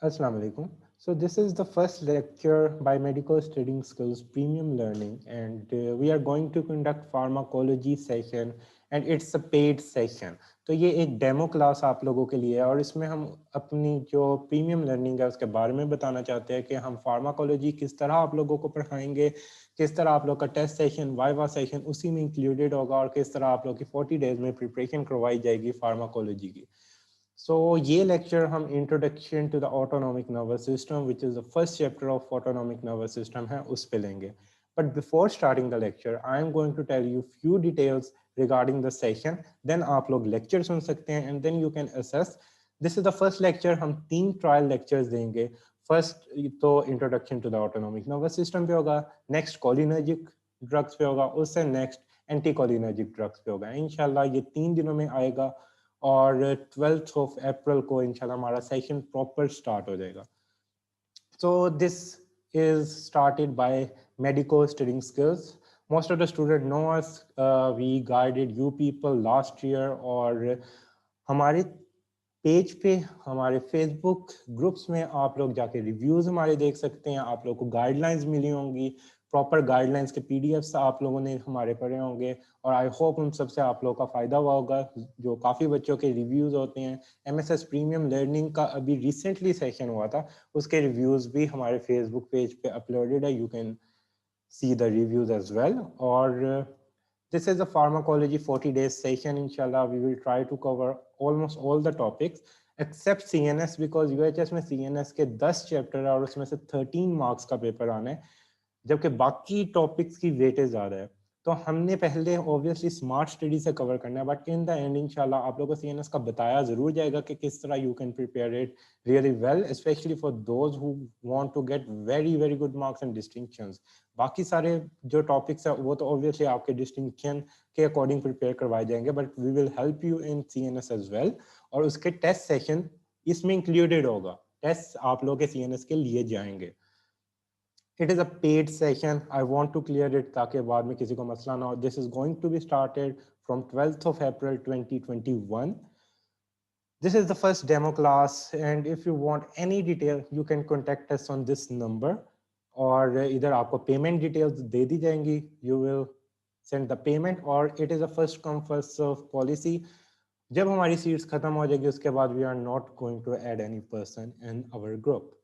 Assalamu alaikum. So this is the first lecture by Medical Studying Skills Premium Learning, and we are going to conduct pharmacology session, and it's a paid session. तो ये एक demo class आप लोगों के लिए है और इसमें हम अपनी जो प्रीमियम लर्निंग है उसके बारे में बताना चाहते हैं कि हम फार्माकोलॉजी किस तरह आप लोगों को पढ़ाएंगे, किस तरह आप लोग का टेस्ट सेशन वाइवा सेशन उसी में इंक्लूडेड होगा और किस तरह आप लोग की 40 डेज में प्रिपरेशन करवाई जाएगी फार्माकोलॉजी की. So ये lecture हम introduction to the autonomic nervous system, which is the first chapter of autonomic nervous system है उस पे लेंगे. But before starting the lecture, I am going to tell you few details regarding the session. Then आप लोग lecture सुन सकते हैं and then you can assess. This is the first lecture. हम 3 trial lectures देंगे. First तो introduction to the autonomic nervous system पे होगा. Next cholinergic drugs पे होगा. उससे next anticholinergic drugs पे होगा. इंशाल्लाह ये 3 दिनों में आएगा और 12th ऑफ अप्रैल को इंशाल्लाह हमारा सेशन प्रॉपर स्टार्ट हो जाएगा. So this is started by medical studying skills. Most of the students know us. We guided you people last year और हमारे पेज पे हमारे फेसबुक ग्रुप्स में आप लोग जाके रिव्यूज हमारे देख सकते हैं. आप लोग को गाइडलाइंस मिली होंगी, प्रॉपर गाइडलाइंस के पीडीएफ्स आप लोगों ने हमारे पढ़े होंगे और आई होप उन सबसे आप लोगों का फायदा हुआ होगा. जो काफ़ी बच्चों के रिव्यूज होते हैं, एमएसएस प्रीमियम लर्निंग का अभी रिसेंटली सेशन हुआ था, उसके रिव्यूज भी हमारे फेसबुक पेज पे अपलोडेड है. You can see the reviews as well. Or this is a pharmacology 40 days session. Inshallah, we will try to cover almost all the topics except CNS because UHS में CNS के 10 chapter है और उसमें से 13 marks का paper आना है, जबकि बाकी टॉपिक्स की वेटेज ज़्यादा है. तो हमने पहले ऑब्वियसली स्मार्ट स्टडी से कवर करना है, बट इन द एंड इंशाल्लाह आप लोगों को सीएनएस का बताया ज़रूर जाएगा कि किस तरह you can prepare it really well, specially for those who want to get very very good marks and distinctions. बाकी सारे जो टॉपिक्स है वो तो ऑब्वियसली आपके डिस्टिंक्शन के अकॉर्डिंग प्रिपेयर करवाए जाएंगे, but we will help you in CNS as well. और उसके टेस्ट सेशन इसमें इंक्लूडेड होगा, टेस्ट आप लोगों के सीएनएस के लिए जाएंगे. It is a paid session. I want to clear it ताकि बाद में किसी को मसला ना हो. This is going to be started from 12th of April 2021. This is the first demo class, and if you want any detail, you can contact us on this number. और इधर आपको payment details दे दी जाएंगी. You will send the payment, और it is a first come first serve policy. जब हमारी seats खत्म हो जाएगी उसके बाद we are not going to add any person in our group.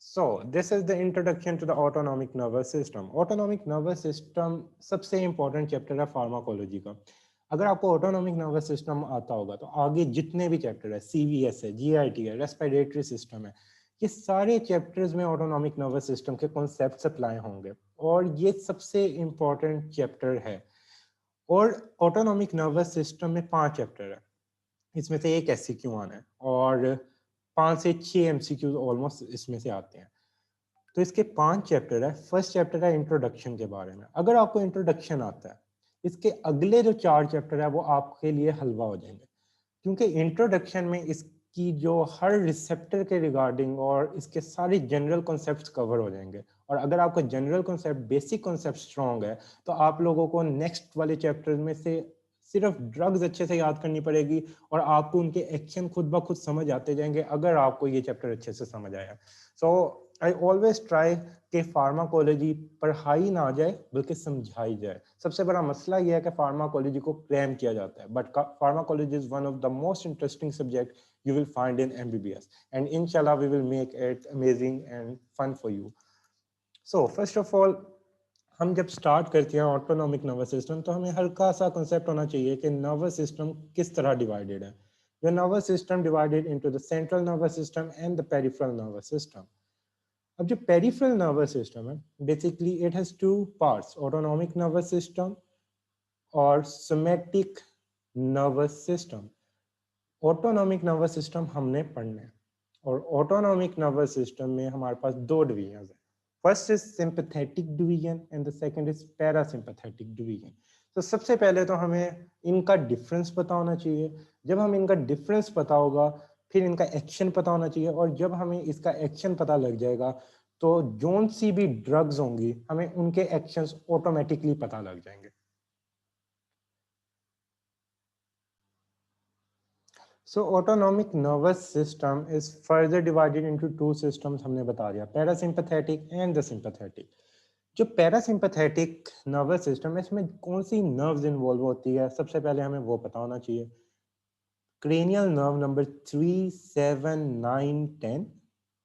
So this is the introduction to the autonomic nervous system. Autonomic nervous system सबसे important chapter है pharmacology का. अगर आपको ऑटोनॉमिक नर्वस सिस्टम आता होगा तो आगे जितने भी चैप्टर है, सीवीएस है, जीआईटी है, रेस्पिरेटरी सिस्टम है, ये सारे चैप्टर्स में ऑटोनॉमिक नर्वस सिस्टम के कॉन्सेप्ट्स अप्लाई होंगे और ये सबसे इम्पोर्टेंट चैप्टर है. और ऑटोनॉमिक नर्वस सिस्टम में 5 चैप्टर है, इसमें से एक एससीक्यू आना है और 5 से 6 एमसीक्यू ऑलमोस्ट इसमें से आते हैं. तो इसके 5 चैप्टर है. फर्स्ट चैप्टर है इंट्रोडक्शन के बारे में. अगर आपको इंट्रोडक्शन आता है, इसके अगले जो 4 चैप्टर है वो आपके लिए हलवा हो जाएंगे, क्योंकि इंट्रोडक्शन में इसकी जो हर रिसेप्टर के रिगार्डिंग और इसके सारे जनरल कॉन्सेप्ट्स कवर हो जाएंगे. और अगर आपका general concept, basic concept strong है तो आप लोगों को नेक्स्ट वाले चैप्टर में से सिर्फ ड्रग्स अच्छे से याद करनी पड़ेगी और आपको उनके एक्शन खुद ब खुद समझ आते जाएंगे अगर आपको ये चैप्टर अच्छे से समझ आया. सो आई ऑलवेज ट्राई कि फार्माकोलॉजी पढ़ाई ना जाए बल्कि समझाई जाए. सबसे बड़ा मसला यह है कि फार्माकोलॉजी को क्रैम किया जाता है, but pharmacology is one of the most interesting subject you will find in MBBS, and inshallah we will make it amazing and fun for you. So first of all, हम जब start करते हैं autonomic nervous system तो हमें हल्का सा concept होना चाहिए कि नर्वस सिस्टम किस तरह डिवाइडेड है. The nervous system divided into the central nervous system and the peripheral nervous system. अब जो peripheral nervous system है, basically it has two parts, autonomic nervous system और somatic nervous system. Autonomic nervous system हमने पढ़ना है और autonomic nervous system में हमारे पास 2 डिवीजन है. First is sympathetic division and the second is parasympathetic division. तो सबसे पहले तो हमें इनका डिफरेंस पता होना चाहिए. जब हम इनका डिफरेंस पता होगा फिर इनका एक्शन पता होना चाहिए, और जब हमें इसका एक्शन पता लग जाएगा तो जोन सी भी ड्रग्स होंगी हमें उनके एक्शंस ऑटोमेटिकली पता लग जाएंगे. So autonomic nervous system is further divided into two systems, हमने बता दिया, parasympathetic and the sympathetic. जो पैरासिम्पथेटिक नर्वस सिस्टम है इसमें कौन सी नर्व्स इन्वॉल्व होती है, सबसे पहले हमें वो पता होना चाहिए। क्रेनियल नर्व नंबर 3, 7, 9, 10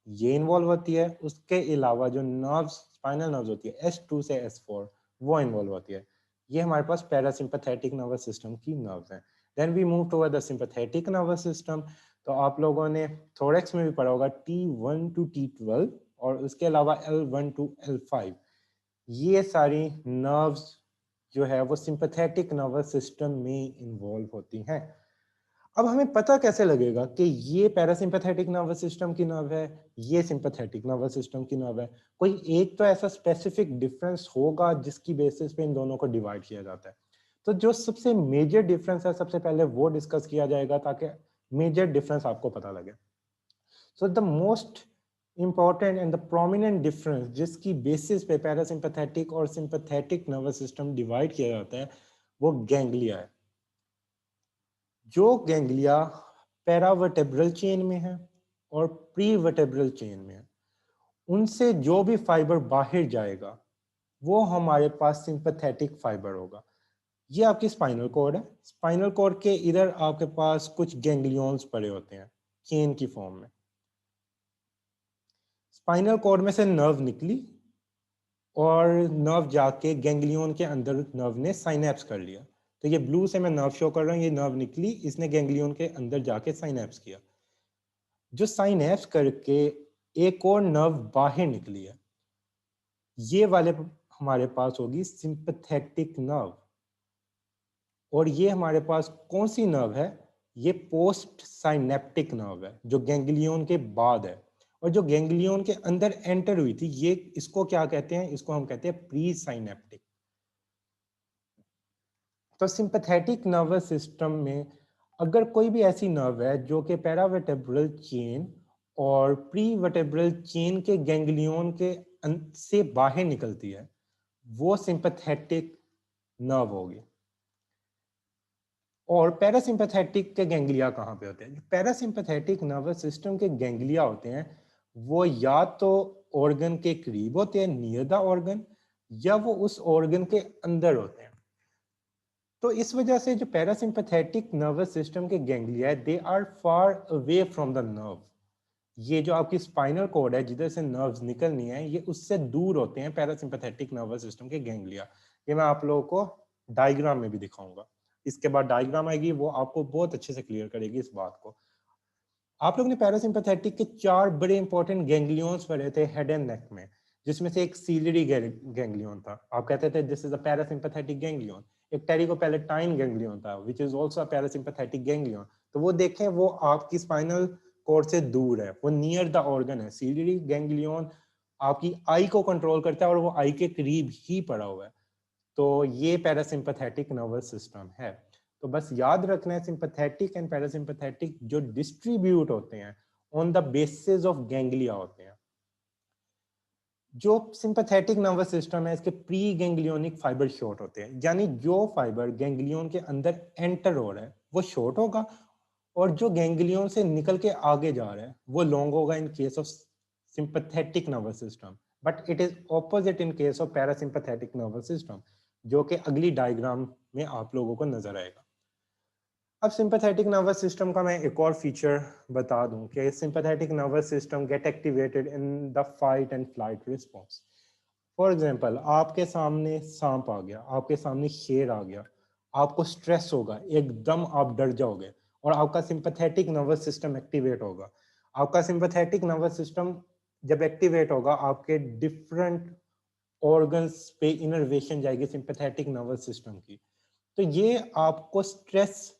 ये इन्वॉल्व होती है। उसके अलावा जो नर्व्स, स्पाइनल नर्व्स होती है S2 से S4 वो इन्वॉल्व होती है। ये हमारे पास पैरासिम्पथेटिक नर्वस सिस्टम की नर्व्स हैं। Then we move toward the sympathetic nervous system. तो आप लोगों ने थोरेक्स में भी पढ़ा होगा T1 to T12 और उसके अलावा L1 to L5। ये सारी नर्व्स जो है वो सिंपैथेटिक नर्वस सिस्टम में इन्वॉल्व होती हैं। अब हमें पता कैसे लगेगा कि ये पैरासिम्पैथेटिक नर्वस सिस्टम की नर्व है, ये सिंपैथेटिक नर्वस सिस्टम की नर्व है? कोई एक तो ऐसा स्पेसिफिक डिफरेंस होगा जिसकी बेसिस पे इन दोनों को डिवाइड किया जाता है। तो जो सबसे मेजर डिफरेंस है सबसे पहले वो डिस्कस किया जाएगा ताकि मेजर डिफरेंस आपको पता लगे। So the most important and the prominent difference जिसकी बेसिस पे पैरासिम्पैथेटिक और सिंपैथेटिक नर्वस सिस्टम डिवाइड किया जाता है वो गैंग्लिया है। जो गैंग्लिया पैरावर्टेब्रल चेन में है और प्रीवर्टेब्रल चेन में है, उनसे जो भी फाइबर बाहर जाएगा वो हमारे पास सिंपैथेटिक फाइबर होगा। ये आपकी स्पाइनल कॉर्ड है। स्पाइनल कॉर्ड के इधर आपके पास कुछ गैंग्लियंस पड़े होते हैं चेन की फॉर्म में। स्पाइनल कॉर्ड में से नर्व निकली और नर्व जाके गैंग्लियन के अंदर नर्व ने साइनेप्स कर लिया। तो ये ब्लू से मैं नर्व शो कर रहा हूँ, ये नर्व निकली, इसने गैंग्लियन के अंदर जाके साइनेप्स किया। जो साइनेप्स करके एक और नर्व बाहर निकली है, ये वाले हमारे पास होगी सिंपैथेटिक नर्व। और ये हमारे पास कौन सी नर्व है? ये पोस्ट साइनेप्टिक नर्व है जो गैंग्लियन के बाद है। और जो गैंग्लियन के अंदर एंटर हुई थी, ये इसको क्या कहते हैं? इसको हम कहते हैं प्री साइनेप्टिक। तो सिंपैथेटिक नर्वस सिस्टम में अगर कोई भी ऐसी नर्व है जो कि पैरावर्टेब्रल चेन और प्रीवर्टेब्रल चेन के गैंग्लियन के से बाहर निकलती है, वो सिंपैथेटिक नर्व होगी। और पैरासिम्पैथेटिक के गैंग्लिया कहाँ पे होते हैं? जो पैरासिम्पैथेटिक नर्वस सिस्टम के गैंग्लिया होते हैं वो या तो ऑर्गन के करीब होते हैं, नियर द ऑर्गन, या वो उस ऑर्गन के अंदर होते हैं। तो इस वजह से जो पैरासिम्पैथेटिक नर्वस सिस्टम के गैंग्लिया है, they are far away from the nerve. ये जो आपकी स्पाइनल कॉर्ड है जिधर से नर्व्स निकलनी है, ये उससे दूर होते हैं पैरासिम्पैथेटिक नर्वस सिस्टम के गैंग्लिया। ये मैं आप लोगों को डायग्राम में भी दिखाऊंगा। इसके बाद डायग्राम आएगी, वो आपको बहुत अच्छे से क्लियर करेगी इस बात को। आप लोग ने पैरासिम्पैथेटिक के 4 बड़े इंपॉर्टेंट गैंग्लियंस पढ़े थे हेड एंड नेक में, जिसमें से एक सीलियरी गैंग्लियन था। आप कहते थे this is a parasympathetic ganglion. एक टेरिकोपैलेटाइन गैंग्लियन था which is also a parasympathetic ganglion. तो वो देखें, वो आपकी स्पाइनल कॉर्ड से दूर है, वो नियर द ऑर्गन है। सीलियरी गैंग्लियन आपकी आई को कंट्रोल करता है और वो आई के करीब ही पड़ा हुआ है। तो ये पैरासिम्पैथेटिक नर्वस सिस्टम है। तो बस याद रखना है, सिंपैथेटिक एंड पैरासिम्पैथेटिक जो डिस्ट्रीब्यूट होते हैं on the basis of ganglia होते हैं। जो सिंपैथेटिक नर्वस सिस्टम है, इसके प्री गैंग्लियोनिक फाइबर शॉर्ट होते हैं, यानी जो फाइबर गैंग्लियन के अंदर एंटर हो रहा है वो शॉर्ट होगा, और जो गैंग्लियन से निकल के आगे जा रहा है वो लॉन्ग होगा इन case of sympathetic nervous system. But it is opposite in case of parasympathetic nervous system, जो कि अगली डायग्राम में आप लोगों को नजर आएगा। अब सिंपैथेटिक नर्वस सिस्टम का मैं एक और फीचर बता दूं कि sympathetic nervous system gate activated in the fight and flight response. For example, आपके सामने सांप आ गया, आपके सामने शेर आ गया, आपको स्ट्रेस होगा, एकदम आप डर जाओगे और आपका सिंपैथेटिक नर्वस सिस्टम एक्टिवेट होगा। आपका सिंपैथेटिक नर्वस सिस्टम जब एक्टिवेट होगा, आपके डिफरेंट ऑर्गन्स पे इनर्वेशन जाएगी सिंपैथेटिक नर्वस सिस्टम की। तो ये आपको स्ट्रेस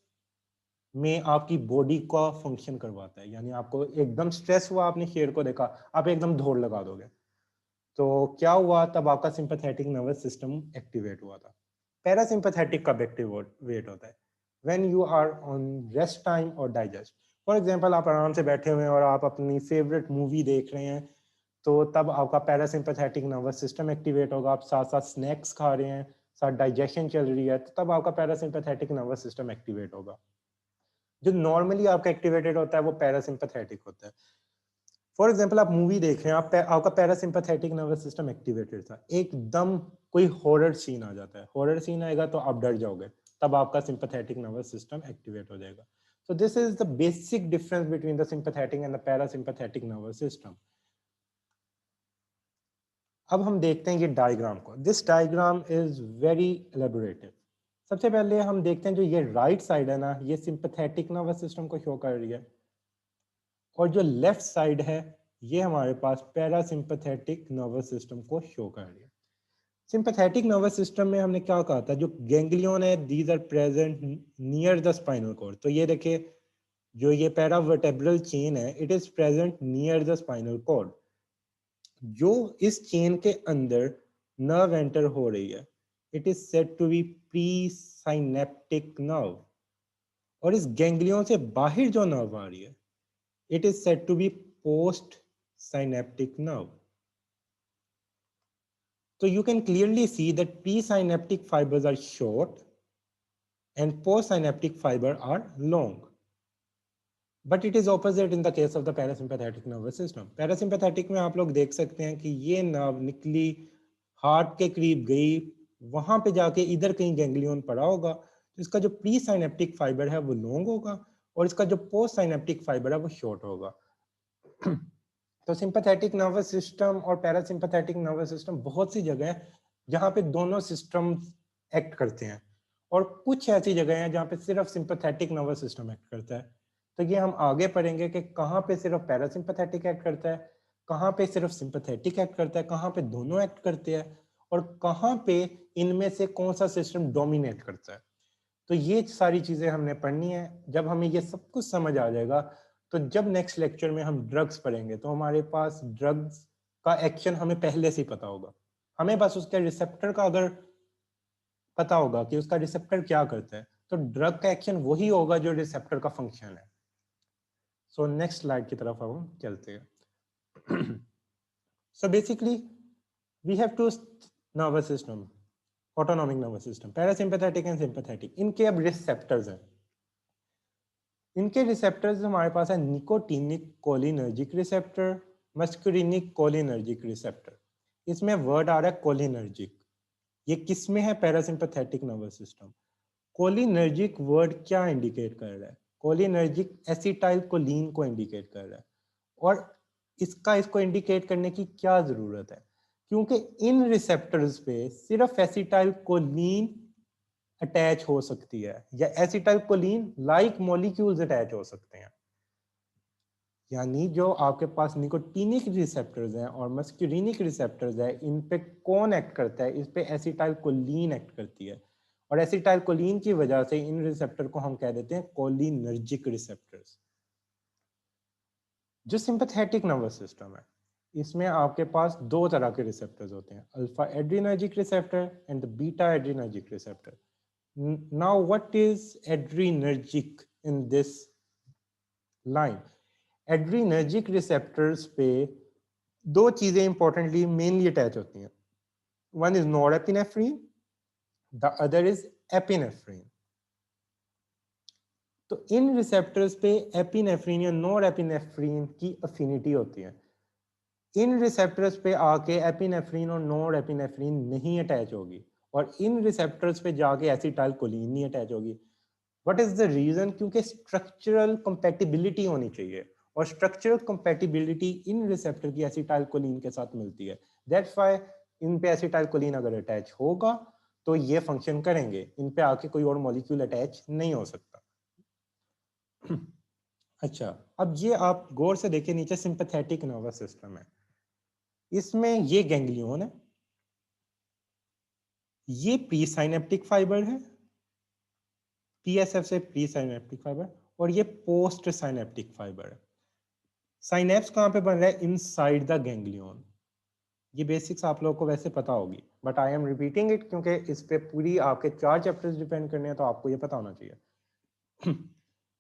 में आपकी बॉडी का फंक्शन करवाता है। यानी आपको एकदम स्ट्रेस हुआ, आपने शेर को देखा, आप एकदम दौड़ लगा दोगे। तो क्या हुआ? तब आपका सिंपैथेटिक नर्वस सिस्टम एक्टिवेट हुआ था। पैरासिम्पैथेटिक कब एक्टिवेट होता है? When you are on rest time और डाइजेस्ट। फॉर एग्जांपल, आप आराम से बैठे हुए हैं और आप अपनी फेवरेट मूवी देख रहे हैं, तो तब आपका पैरासिम्पैथेटिक नर्वस सिस्टम एक्टिवेट होगा। आप साथ साथ स्नैक्स खा रहे हैं, साथ डाइजेशन चल रही है, तो तब आपका पैरासिम्पैथेटिक नर्वस सिस्टम एक्टिवेट होगा। जो नॉर्मली आपका एक्टिवेटेड होता है वो पैरासिम्पैथेटिक होता है। फॉर एग्जाम्पल आप मूवी देख रहे हैं, आपका पैरासिम्पैथेटिक नर्वस सिस्टम एक्टिवेटेड था, एकदम कोई हॉरर सीन आ जाता है, हॉरर सीन आएगा तो आप डर जाओगे, तब आपका सिंपैथेटिक नर्वस सिस्टम एक्टिवेट हो जाएगा। So this is the basic difference between the sympathetic and the parasympathetic nervous system. अब हम देखते हैं ये डायग्राम को। This diagram is very elaborative. सबसे पहले हम देखते हैं जो ये राइट साइड है ना, ये सिंपैथेटिक नर्वस सिस्टम को शो कर रही है, और जो लेफ्ट साइड है ये हमारे पास पैरासिम्पैथेटिक नर्वस सिस्टम को शो कर रही है। सिंपैथेटिक नर्वस सिस्टम में हमने क्या कहा था, जो गैंग्लियन है these are present near the spinal cord. तो ये देखिए जो ये पैरावर्टेब्रल चेन है, it is present near the spinal cord. जो इस चेन के अंदर नर्व एंटर हो रही है, it is said to be pre synaptic nerve. और इस गैंग्लियन से बाहर जो नर्व आ रही है, it is said to be post synaptic nerve. So you can clearly see that presynaptic fibers are short and postsynaptic fibers are long. But it is opposite in the case of the parasympathetic nervous system. Parasympathetic में आप लोग देख सकते हैं कि ये nerve निकली, heart के करीब गई, वहां पे जाके इधर कहीं गैंग्लियन पड़ा होगा, तो इसका जो प्री साइनेप्टिक फाइबर है वो लॉन्ग होगा और इसका जो पोस्ट साइनेप्टिक फाइबर है वो शॉर्ट होगा। तो सिंपैथेटिक नर्वस सिस्टम और पैरासिम्पैथेटिक नर्वस सिस्टम बहुत सी जगह है जहाँ पे दोनों सिस्टम एक्ट करते हैं, और कुछ ऐसी जगह हैं जहाँ पे सिर्फ सिंपैथेटिक नर्वस सिस्टम एक्ट करता है। तो ये हम आगे पढ़ेंगे कि कहाँ पे सिर्फ पैरासिम्पैथेटिक एक्ट करता है, कहाँ पे सिर्फ सिंपैथेटिक एक्ट करता है, कहाँ पे दोनों एक्ट करते हैं, और कहाँ पे इनमें से कौन सा सिस्टम डोमिनेट करता है। तो ये सारी चीजें हमने पढ़नी है। जब हमें ये सब कुछ समझ आ जाएगा, तो जब नेक्स्ट लेक्चर में हम ड्रग्स पढ़ेंगे तो हमारे पास ड्रग्स का एक्शन हमें पहले से ही पता होगा। हमें बस उसके रिसेप्टर का अगर पता होगा कि उसका रिसेप्टर क्या करता है, तो ड्रग का एक्शन वही होगा जो रिसेप्टर का फंक्शन है। सो नेक्स्ट स्लाइड की तरफ हम चलते हैं। So basically we have two nervous system, autonomic nervous system, parasympathetic and sympathetic. इनके अब रिसेप्टर्स हैं। इनके रिसेप्टर्स हमारे पास है nicotinic cholinergic receptor, muscarinic cholinergic receptor. इसमें वर्ड आ रहा है कोलिनर्जिक। ये किस में है? Parasympathetic nervous system. Cholinergic word क्या इंडिकेट कर रहा है? कोलिनर्जिक एसिटाइल कोलिन को इंडिकेट कर रहा है। और इसको इंडिकेट करने की क्या जरूरत है? क्योंकि इन रिसेप्टर्स पे सिर्फ एसिटाइल कोलिन अटैच हो सकती है, या acetyl choline like molecules attach हो सकते हैं। यानी जो आपके पास निकोटीनिक रिसेप्टर्स हैं और मस्कुरिनिक रिसेप्टर्स हैं, इन पे कौन एक्ट करता है? इस पे एसिटाइल कोलिन एक्ट करती है, और एसिटाइल कोलिन की वजह से इन रिसेप्टर को हम कह देते हैं कोलिनर्जिक रिसेप्टर्स। जो सिंपैथेटिक नर्वस सिस्टम है, इसमें आपके पास दो तरह के रिसेप्टर्स होते हैं, alpha adrenergic receptor and the beta adrenergic receptor. Now what is adrenergic in this line? Adrenergic receptors पे दो चीजें इंपॉर्टेंटली मेनली अटैच होती हैं। One is norepinephrine, the other is epinephrine. तो इन रिसेप्टर्स पे एपिनेफ्रीन या नोरेपिनेफ्रीन की अफिनिटी होती है। इन रिसेप्टर्स पे आके एपिनेफ्रीन और नोरेपिनेफ्रीन नहीं अटैच होगी, और इन रिसेप्टर्स पे जाके एसिटाइल कोलिन नहीं अटैच होगी। What is the reason? क्योंकि स्ट्रक्चरल कंपैटिबिलिटी होनी चाहिए, और स्ट्रक्चरल कंपैटिबिलिटी इन रिसेप्टर की एसिटाइल कोलिन के साथ मिलती है। दैट्स व्हाई इन पे एसिटाइल कोलिन अगर अटैच होगा तो ये फंक्शन करेंगे, इन पे आके कोई और मॉलिक्यूल अटैच नहीं हो सकता। अच्छा, अब ये आप गौर से देखिए, नीचे सिंपैथेटिक नर्वस सिस्टम है, इसमें ये गैंग्लियन है, ये प्री साइनेप्टिक फाइबर है, पीएसएफ से प्री साइनेप्टिक फाइबर, और ये पोस्ट साइनेप्टिक फाइबर है। साइनेप्स कहाँ पे बन रहा है? Inside the ganglion. ये बेसिक्स आप लोगों को वैसे पता होगी, but I am repeating it क्योंकि इस पे पूरी आपके 4 चैप्टर्स डिपेंड करने हैं, तो आपको ये पता होना चाहिए।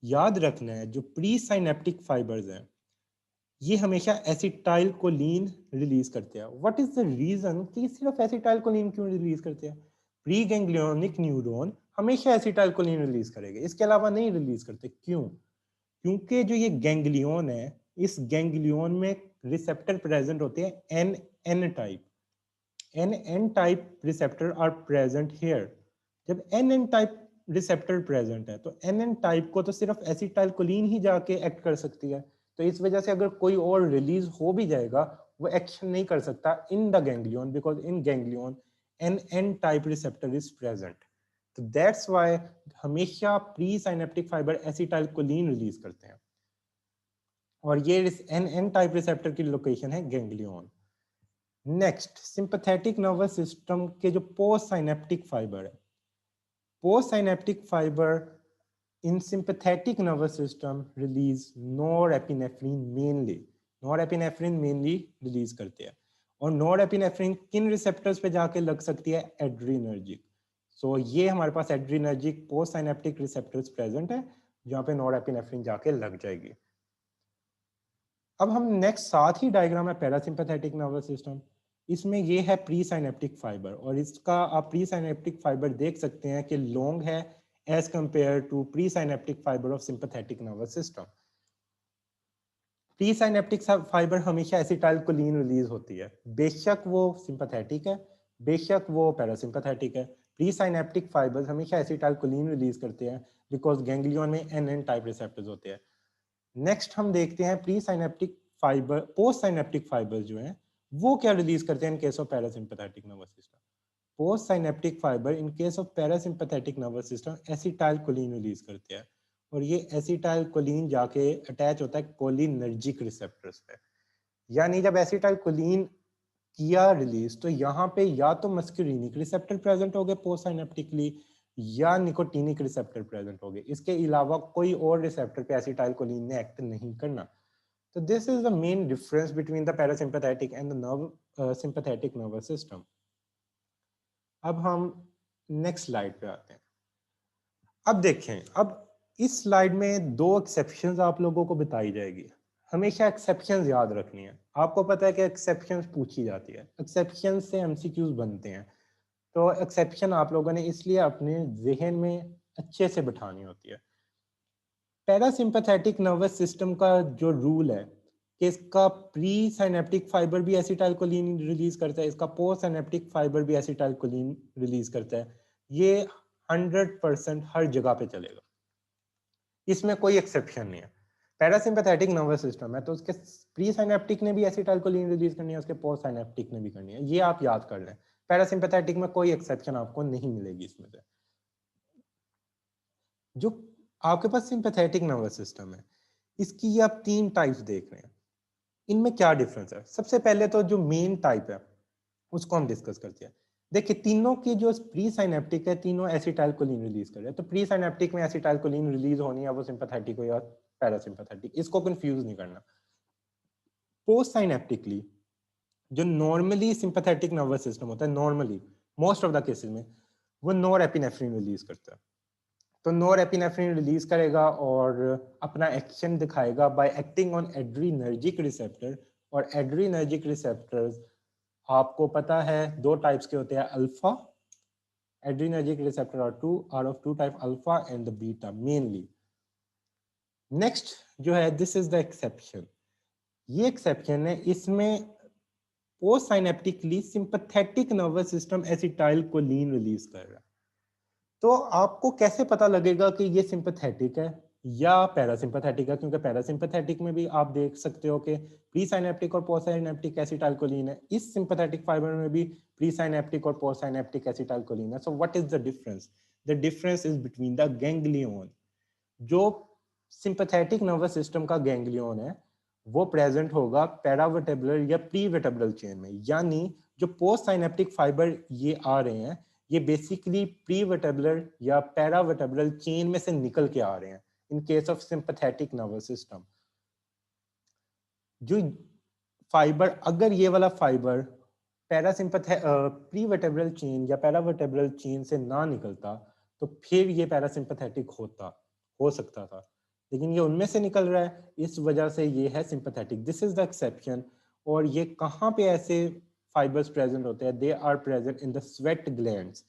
याद रखना है, जो प्री साइनेप्टिक फाइबर्स हैं ये हमेशा एसिटाइल कोलिन रिलीज करते हैं। व्हाट इज द रीजन कि सिर्फ एसिटाइल कोलिन क्यों रिलीज करते हैं? प्री गैंग्लियोनिक न्यूरॉन हमेशा एसिटाइलकोलिन रिलीज करेगा, इसके अलावा नहीं रिलीज करते। क्यों? क्योंकि जो ये गैंग्लियन है, इस गैंग्लियन में रिसेप्टर प्रेजेंट होते हैं N N type, N type receptor are present here. जब एन टाइप रिसेप्टर प्रेजेंट है तो एन टाइप को तो सिर्फ एसिटाइलकोलिन ही जाके एक्ट कर सकती है। तो इस वजह से अगर कोई और रिलीज हो भी जाएगा, वो एक्शन नहीं कर सकता in the ganglion, because in ganglion N type receptor is present. तो दैट्स व्हाई हमेशा pre synaptic fibre acetylcholine release करते हैं, और ये एन टाइप रिसेप्टर की लोकेशन है ganglion. Next, sympathetic nervous system के जो पोस्ट साइनेप्टिक फाइबर है, post synaptic fibre in sympathetic nervous system release norepinephrine mainly, norepinephrine mainly release करते हैं। और नॉरएपिनेफ्रिन किन रिसेप्टर्स पे जाके लग सकती है? एड्रीनर्जिक। सो ये हमारे पास adrenergic post synaptic receptors present है जहाँ पे नॉरएपिनेफ्रिन जाके लग जाएगी। अब हम नेक्स्ट साथ ही डायग्राम है पैरासिम्पैथेटिक नर्वस सिस्टम, इसमें ये है प्री साइनेप्टिक फाइबर, और इसका आप प्री साइनेप्टिक फाइबर देख सकते हैं कि लॉन्ग है as compare to pre synaptic fibre of sympathetic nervous system. Pre synaptic fibre हमेशा एसिटाइलकोलिन रिलीज होती है, बेशक वो सिंपैथेटिक है, बेशक वो पैरासिम्पैथेटिक है। प्री साइनेप्टिक फाइबर्स हमेशा एसिटाइलकोलिन रिलीज करते हैं बिकॉज गैंग्लियन में एन टाइप रिसेप्टर्स होते हैं। नेक्स्ट हम देखते हैं pre synaptic fibre, post synaptic fibres जो हैं वो क्या रिलीज करते हैं इन case of parasympathetic nervous system. Post synaptic fibre in case of parasympathetic nervous system acetylcholine release करते हैं, और ये एसिटाइलकोलिन जाके अटैच होता है कोलिनर्जिक रिसेप्टर्स पे। यानी जब एसिटाइलकोलिन किया रिलीज तो यहाँ पे या तो मस्कुरिनिक रिसेप्टर प्रेजेंट हो गए पोस्ट साइनेप्टिकली, या निकोटीनिक रिसेप्टर प्रेजेंट हो गए, इसके अलावा कोई और रिसेप्टर पे एसिटाइलकोलिन ने एक्ट नहीं करना। तो this is the main difference between the parasympathetic and the nerve sympathetic nervous system. अब हम नेक्स्ट स्लाइड पे आते हैं। अब देखें, अब इस स्लाइड में दो एक्सेप्शंस आप लोगों को बताई जाएगी। हमेशा एक्सेप्शंस याद रखनी है, आपको पता है कि एक्सेप्शंस पूछी जाती है, एक्सेप्शंस से एमसीक्यूज बनते हैं। तो एक्सेप्शन आप लोगों ने इसलिए अपने जहन में अच्छे से बिठानी होती है। पैरासिम्पैथेटिक नर्वस सिस्टम का जो रूल है कि इसका प्री साइनेप्टिक फाइबर भी एसिटाइलकोलिन रिलीज करता है, इसका पोस्ट साइनेप्टिक फाइबर भी एसिटाइलकोलिन रिलीज करता है, ये 100% हर जगह पे चलेगा, इसमें कोई एक्सेप्शन नहीं है। पैरासिम्पैथेटिक नर्वस सिस्टम है तो उसके प्री साइनेप्टिक ने भी एसिटाइलकोलिन रिलीज करनी है, उसके पोस्ट साइनेप्टिक ने भी करनी है, ये आप याद कर लें। पैरासिम्पैथेटिक में कोई एक्सेप्शन आपको नहीं मिलेगी इसमें से। जो आपके पास सिंपैथेटिक नर्वस सिस्टम है, इसकी आप तीन टाइप्स देख रहे हैं, इनमें क्या डिफरेंस है? सबसे पहले तो जो मेन टाइप है उसको हम डिस्कस करते हैं। देखिए, तीनों की जो प्री साइनेप्टिक है, तीनों एसिटाइलकोलिन रिलीज कर रहे हैं, तो प्री साइनेप्टिक में एसिटाइलकोलिन रिलीज होनी है, वो सिंपैथेटिक हो या पैरासिम्पैथेटिक, इसको कंफ्यूज नहीं करना। पोस्ट साइनेप्टिकली जो नॉर्मली सिंपैथेटिक नर्वस सिस्टम होता है, normally most of the cases में वो नॉरएपिनेफ्रिन रिलीज करता है। तो नॉरएपिनेफ्रिन रिलीज करेगा और अपना एक्शन दिखाएगा by acting on adrenergic receptor, और एड्रीनर्जिक रिसेप्टर्स आपको पता है दो टाइप्स के होते हैं, alpha adrenergic receptor are of two type, alpha and the beta mainly. Next जो है, दिस इज द एक्सेप्शन, ये एक्सेप्शन है, इसमें post synaptically sympathetic nervous system acetylcholine release कर रहा है। तो आपको कैसे पता लगेगा कि ये सिंपैथेटिक है या पैरासिम्पैथेटिक है? क्योंकि पैरासिम्पैथेटिक में भी आप देख सकते हो कि प्री साइनेप्टिक और पोस्ट साइनेप्टिक एसिटाइलकोलिन है, इस सिंपैथेटिक फाइबर में भी प्री साइनेप्टिक और पोस्ट साइनेप्टिक एसिटाइलकोलिन है। So what is the difference? The difference is between the ganglion. जो सिंपैथेटिक नर्वस सिस्टम का गैंग्लियन है वो प्रेजेंट होगा पैरावर्टेब्रल या प्री वर्टेब्रल चेन में, यानी जो पोस्ट साइनेप्टिक फाइबर ये आ रहे हैं ये बेसिकली प्री वर्टेब्रल या पैरावर्टेब्रल चेन में से निकल के आ रहे हैं इन case of sympathetic nervous system. जो फाइबर, अगर ये वाला फाइबर प्री वर्टेब्रल चेन या पैरावर्टेब्रल चेन से ना निकलता तो फिर ये पैरासिम्पैथेटिक हो सकता था, लेकिन ये उनमें से निकल रहा है, इस वजह से ये है sympathetic. This is the exception. और ये कहाँ पे ऐसे फाइबर्स प्रेजेंट होते हैं? They are present in the sweat glands.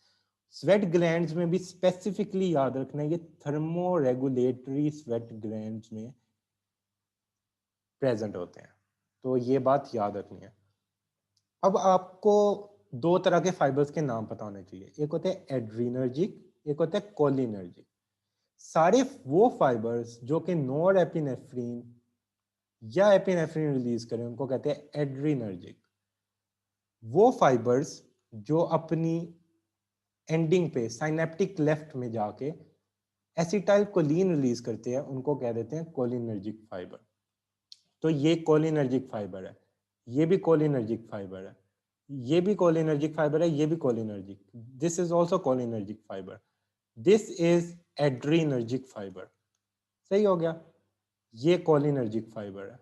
Sweat glands में भी स्पेसिफिकली याद रखना है, ये थर्मो रेगुलेटरी स्वेट ग्लैंड्स में प्रेजेंट होते हैं, तो ये बात याद रखनी है। अब आपको दो तरह के फाइबर्स के नाम पता होने चाहिए, एक होते हैं एड्रीनर्जिक, एक होता है कोलिनर्जिक। सारे वो फाइबर्स जो कि नॉर एपिनेफ्रीन या एपिनेफ्रीन रिलीज करें उनको कहते हैं एड्रीनर्जिक। वो फाइबर्स जो अपनी एंडिंग पे साइनेप्टिक लेफ्ट में जाके एसिटाइल कोलिन रिलीज करते हैं उनको कह देते हैं कोलिनर्जिक फाइबर। तो ये कोलिनर्जिक फाइबर है, ये भी कोलिनर्जिक फाइबर है, ये भी कोलिनर्जिक फाइबर है, ये भी cholinergic, this is also cholinergic fibre, this is adrenergic fibre. सही हो गया, ये कोलिनर्जिक फाइबर है।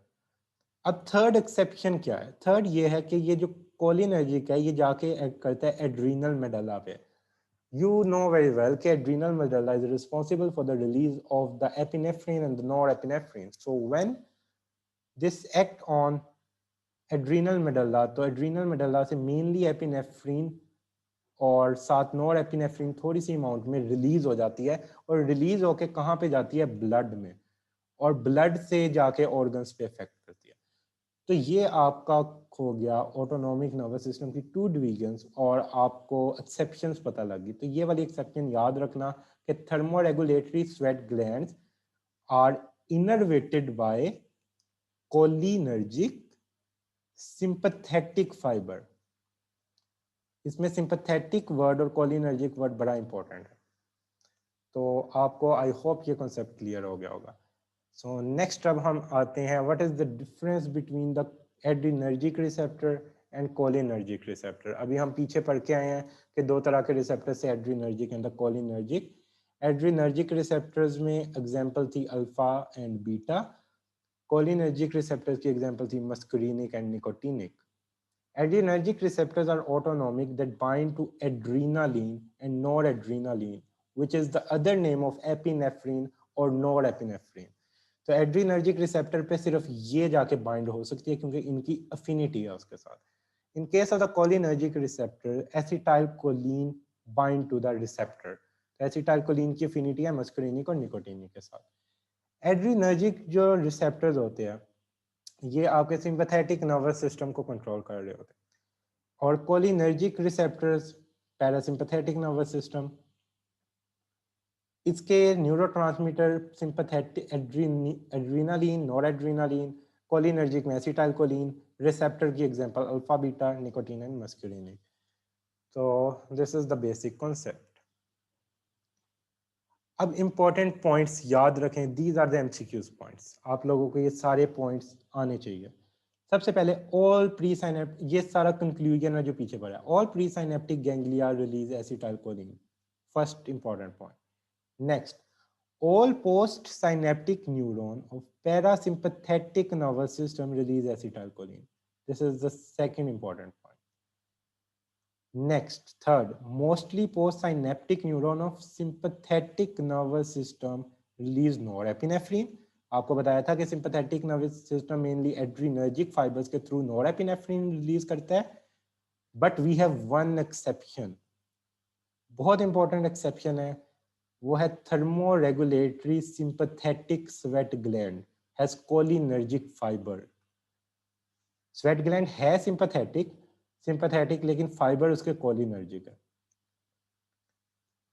अब थर्ड एक्सेप्शन क्या है? थर्ड ये है कि ये जो कोलिनर्जिक है ये जाके एक्ट करता है एड्रीनल मेडुला पे। You know very well that adrenal medulla is responsible for the release of the epinephrine and the norepinephrine. So when this act on adrenal medulla, तो adrenal medulla से mainly epinephrine और साथ norepinephrine थोड़ी सी amount में release हो जाती है, और रिलीज होके कहाँ पे जाती है? ब्लड में, और ब्लड से जाके ऑर्गन्स पे इफेक्ट करती है। तो ये आपका हो गया ऑटोनॉमिक नर्वस सिस्टम की टू डिवीजन्स, और आपको एक्सेप्शंस पता लगी। तो ये वाली एक्सेप्शन याद रखना कि thermoregulatory sweat glands are innervated by cholinergic sympathetic fibre. इसमें सिंपैथेटिक वर्ड और कोलिनर्जिक वर्ड बड़ा इंपॉर्टेंट है, तो आपको आई होप ये कॉन्सेप्ट क्लियर हो गया होगा। सो नेक्स्ट अब हम आते हैं, what is the difference between the adrenergic receptor and cholinergic receptor. अभी हम पीछे पढ़ के आए हैं कि दो तरह के रिसेप्टर से adrenergic and the cholinergic. Adrenergic receptors में एग्जांपल थी alpha and beta, cholinergic receptors की एग्जांपल थी muscarinic and nicotinic. Adrenergic receptors are autonomic that bind to adrenaline and noradrenaline, which is the other name of epinephrine or norepinephrine. तो adrenergic receptor पे सिर्फ ये जाके bind हो सकती है क्योंकि इनकी अफिनिटी है उसके साथ। In case of the cholinergic receptor, acetyl choline bind to the receptor. Acetyl choline की अफिनिटी है मस्करीनिक और निकोटीनिक के साथ। एड्रीनर्जिक जो रिसेप्टर्स होते हैं ये आपके सिंपैथेटिक नर्वस सिस्टम को कंट्रोल कर रहे होते हैं, और cholinergic receptors parasympathetic nervous system, इसके neurotransmitter sympathetic adrenaline, noradrenaline, cholinergic में एसिटाइल कोलिन, रिसेप्टर की example alpha beta nicotine and muscarinic. तो this is the basic concept. अब इंपॉर्टेंट पॉइंट्स याद रखें, these are the MCQs points, आप लोगों को ये सारे पॉइंट्स आने चाहिए। सबसे पहले ऑल प्री साइनेप्टिक, ये सारा कंक्लूजन है जो पीछे पड़ा है, all pre synaptic ganglia release acetylcholine, first important point. Next, all post synaptic neuron of parasympathetic nervous system release acetylcholine. This is the second important point. Next, third, mostly post synaptic neuron of sympathetic nervous system release norepinephrine. आपको बताया था कि sympathetic nervous system mainly adrenergic fibres के through norepinephrine release करता है, but we have one exception, बहुत important exception है, वो है thermoregulatory sympathetic sweat gland has cholinergic fibre. Sweat gland है सिंपैथेटिक लेकिन फाइबर उसके कोलिनर्जिक है।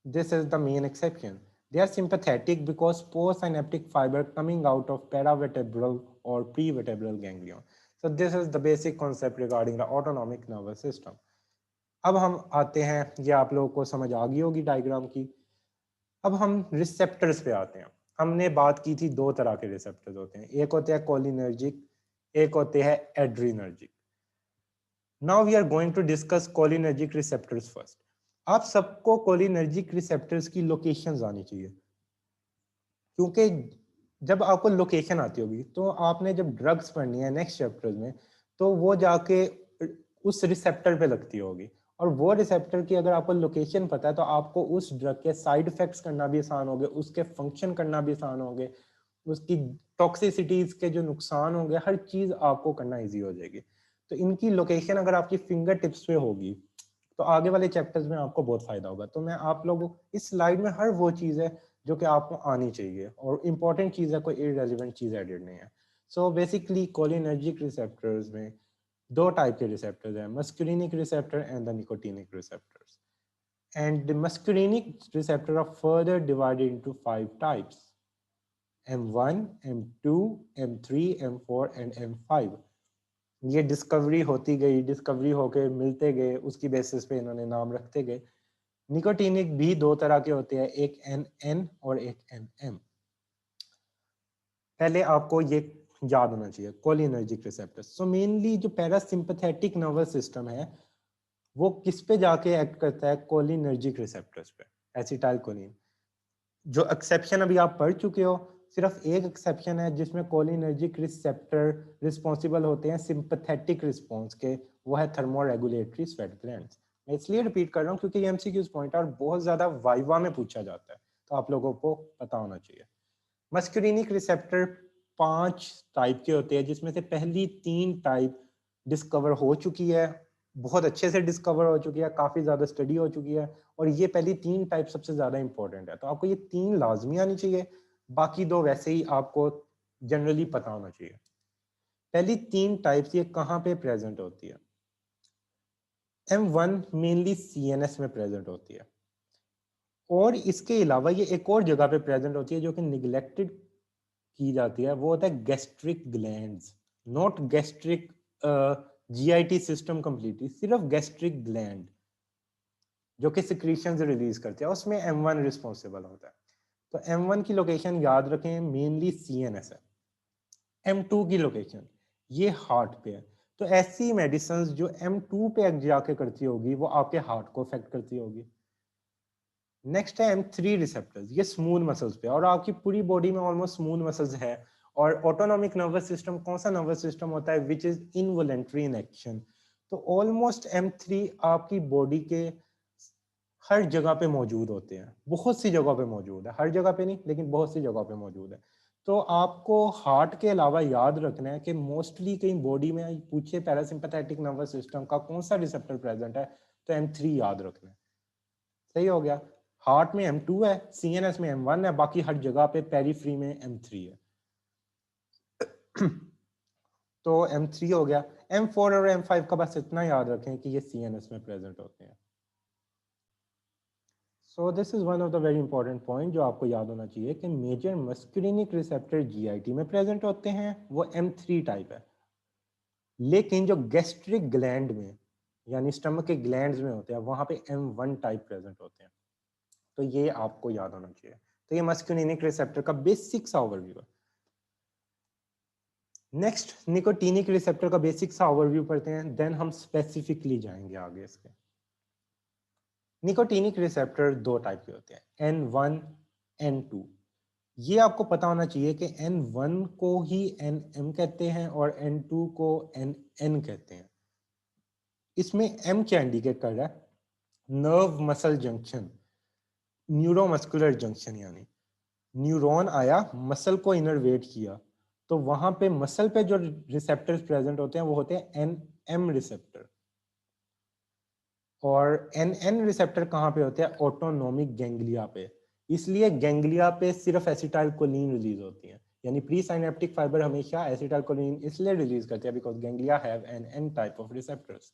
This is the main exception. They are sympathetic because postsynaptic fiber coming out of paravertebral or prevertebral ganglion. So this is the basic concept regarding the autonomic nervous system. अब हम आते हैं, ये आप लोगों को समझ आ गई होगी डायग्राम की। अब हम रिसेप्टर्स पे आते हैं। हमने बात की थी दो तरह के रिसेप्टर्स होते हैं, एक होते हैं कोलिनर्जिक, एक होते हैं adrenergic. Now we are going to discuss cholinergic receptors first. आप सबको कोलिनर्जिक रिसेप्टर्स की लोकेशंस आनी चाहिए, क्योंकि जब आपको लोकेशन आती होगी तो आपने जब ड्रग्स पढ़नी है नेक्स्ट चैप्टर्स में, तो वो जाके उस रिसेप्टर पे लगती होगी, और वो रिसेप्टर की अगर आपको लोकेशन पता है तो आपको उस ड्रग के साइड इफेक्ट्स करना भी आसान होंगे, उसके फंक्शन करना भी आसान होंगे, उसकी टॉक्सिसिटीज के जो नुकसान होंगे हर चीज आपको करना इजी हो जाएगी। तो इनकी लोकेशन अगर आपकी फिंगर टिप्स पे होगी, तो आगे वाले चैप्टर्स में आपको बहुत फायदा होगा। तो मैं आप लोगों, इस स्लाइड में हर वो चीज़ है जो कि आपको आनी चाहिए, और इम्पॉर्टेंट चीज़ है, कोई इररेलेवेंट चीज़ एडेड नहीं है। सो बेसिकली कोलिनर्जिक रिसेप्टर्स में दो टाइप के रिसेप्टर्स हैं, मस्कुलिनिक receptor and the nicotinic receptors. And the muscarinic receptor are further divided into 5 types: M1, M2, M3, M4 and M5। ये डिस्कवरी होती गई, डिस्कवरी होके मिलते गए, उसकी बेसिस पे इन्होंने नाम रखते गए। निकोटिनिक भी दो तरह के होते हैं, एक NN और एक NM। पहले आपको ये याद होना चाहिए, कोलिनर्जिक रिसेप्टर्स। सो मेनली जो पैरासिम्पथेटिक नर्वस सिस्टम है वो किस पे जाके एक्ट करता है, कोलिनर्जिक रिसेप्टर्स पे, एसिटाइल कोलिन। जो एक्सेप्शन अभी आप पढ़ चुके हो, सिर्फ एक एक्सेप्शन है जिसमें कोलिनर्जिक रिसेप्टर रिस्पॉन्सिबल होते हैं सिंपैथेटिक रिस्पॉन्स के, वो है थर्मोरेगुलेटरी स्वेट ग्लैंड्स। मैं इसलिए रिपीट कर रहा हूँ क्योंकि ये एमसीक्यूज पॉइंट है और बहुत ज्यादा वाइवा में पूछा जाता है, तो आप लोगों को पता होना चाहिए। मस्कुलिनिक रिसेप्टर 5 टाइप के होते हैं, जिसमें से पहली 3 टाइप डिस्कवर हो चुकी है, बहुत अच्छे से डिस्कवर हो चुकी है, काफी ज्यादा स्टडी हो चुकी है, और ये पहली 3 टाइप सबसे ज्यादा इंपॉर्टेंट है। तो आपको ये 3 लाजमी आनी चाहिए, बाकी 2 वैसे ही आपको जनरली पता होना चाहिए। पहली 3 टाइप्स ये कहाँ पे प्रेजेंट होती है? M1 मेनली CNS में प्रेजेंट होती है, और इसके अलावा ये एक और जगह पे प्रेजेंट होती है जो कि निगलेक्टेड की जाती है, वो होता है gastric glands, not gastric JIT system completely, सिर्फ गैस्ट्रिक ग्लैंड जो कि सिक्रीशंस रिलीज करते हैं, उसमें M1 रिस्पॉन्सिबल होता है। तो M1 की लोकेशन याद रखें, मेनली CNS है। M2 की लोकेशन ये हार्ट पे है। तो ऐसी मेडिसिन जो M2 पे जाके करती होगी वो आपके हार्ट को अफेक्ट करती होगी। नेक्स्ट है M3 रिसेप्टर्स, ये स्मूथ मसल्स पे, और आपकी पूरी बॉडी में ऑलमोस्ट स्मूथ मसल्स है। और ऑटोनॉमिक नर्वस सिस्टम कौन सा नर्वस सिस्टम होता है, which is involuntary in action. तो ऑलमोस्ट M3 आपकी बॉडी के हर जगह पे मौजूद होते हैं, बहुत सी जगह पे मौजूद है, हर जगह पे नहीं लेकिन बहुत सी जगह पे मौजूद है। तो आपको हार्ट के अलावा याद रखना है कि मोस्टली कहीं बॉडी में पूछे पैरासिम्पैथेटिक नर्वस सिस्टम का कौन सा रिसेप्टर प्रेजेंट है, तो M3 याद रखना है। सही हो गया। हार्ट में M2 है, CNS में M1 है, बाकी हर जगह पे पेरीफ्री में M3 है। तो M3 हो गया। M4 और M5 का बस इतना याद रखें कि ये CNS में प्रेजेंट होते हैं। So this is one of the very important point जो आपको याद होना चाहिए कि मेजर मस्कुलिनिक रिसेप्टर GIT में प्रेजेंट होते हैं, वो M3 टाइप है। लेकिन जो गैस्ट्रिक ग्लैंड में यानी स्टमक के ग्लैंड्स में होते हैं, वहां पे M1 टाइप प्रेजेंट होते हैं। तो ये आपको याद होना चाहिए। तो ये मस्कुलिनिक रिसेप्टर का बेसिक सा ओवरव्यू है। नेक्स्ट निकोटिनिक रिसेप्टर का बेसिक सा ओवरव्यू पढ़ते हैं, देन हम स्पेसिफिकली जाएंगे आगे इसके। निकोटिनिक रिसेप्टर 2 टाइप के होते हैं, N1, N2। ये आपको पता होना चाहिए कि N1 को ही NM कहते हैं और N2 को NN कहते हैं। इसमें M क्या इंडिकेट कर रहा है, nerve muscle junction, neuromuscular junction, यानी न्यूरॉन आया, मसल को इनर्वेट किया, तो वहां पे मसल पे जो रिसेप्टर्स प्रेजेंट होते हैं वो होते हैं NM रिसेप्टर। और NN रिसेप्टर कहाँ पे होते हैं, ऑटोनोमिक गैंग्लिया पे। इसलिए गैंग्लिया पे सिर्फ एसिटाइल कोलिन रिलीज होती है, यानी प्री साइनेप्टिक फाइबर हमेशा एसिटाइल कोलिन इसलिए रिलीज करते हैं because ganglia have NN type of receptors.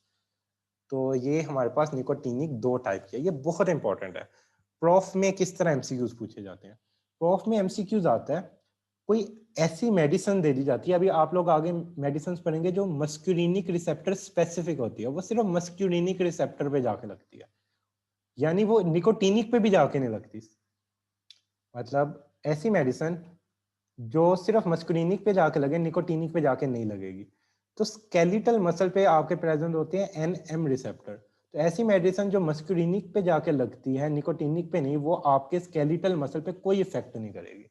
तो ये हमारे पास निकोटिनिक 2 टाइप के, ये बहुत इंपॉर्टेंट है। प्रोफ में किस तरह एमसीक्यूज पूछे जाते हैं, प्रोफ में एमसीक्यूज आता है, कोई ऐसी मेडिसिन दे दी जाती है, अभी आप लोग आगे मेडिसिन पढ़ेंगे जो मस्कुलिनिक रिसेप्टर स्पेसिफिक होती है, वो सिर्फ मस्कुलिनिक रिसेप्टर पे जाके लगती है, यानी वो निकोटिनिक पे भी जाके नहीं लगती। मतलब ऐसी मेडिसिन जो सिर्फ मस्कुलिनिक पे जाके लगे, निकोटिनिक पे जाके नहीं लगेगी। तो स्केलेटल मसल पे आपके प्रेजेंट होते हैं NM रिसेप्टर। तो ऐसी मेडिसिन जो मस्कुलिनिक पे जाके लगती है, निकोटिनिक पे नहीं, वो आपके स्केलेटल मसल पे कोई इफेक्ट नहीं करेगी।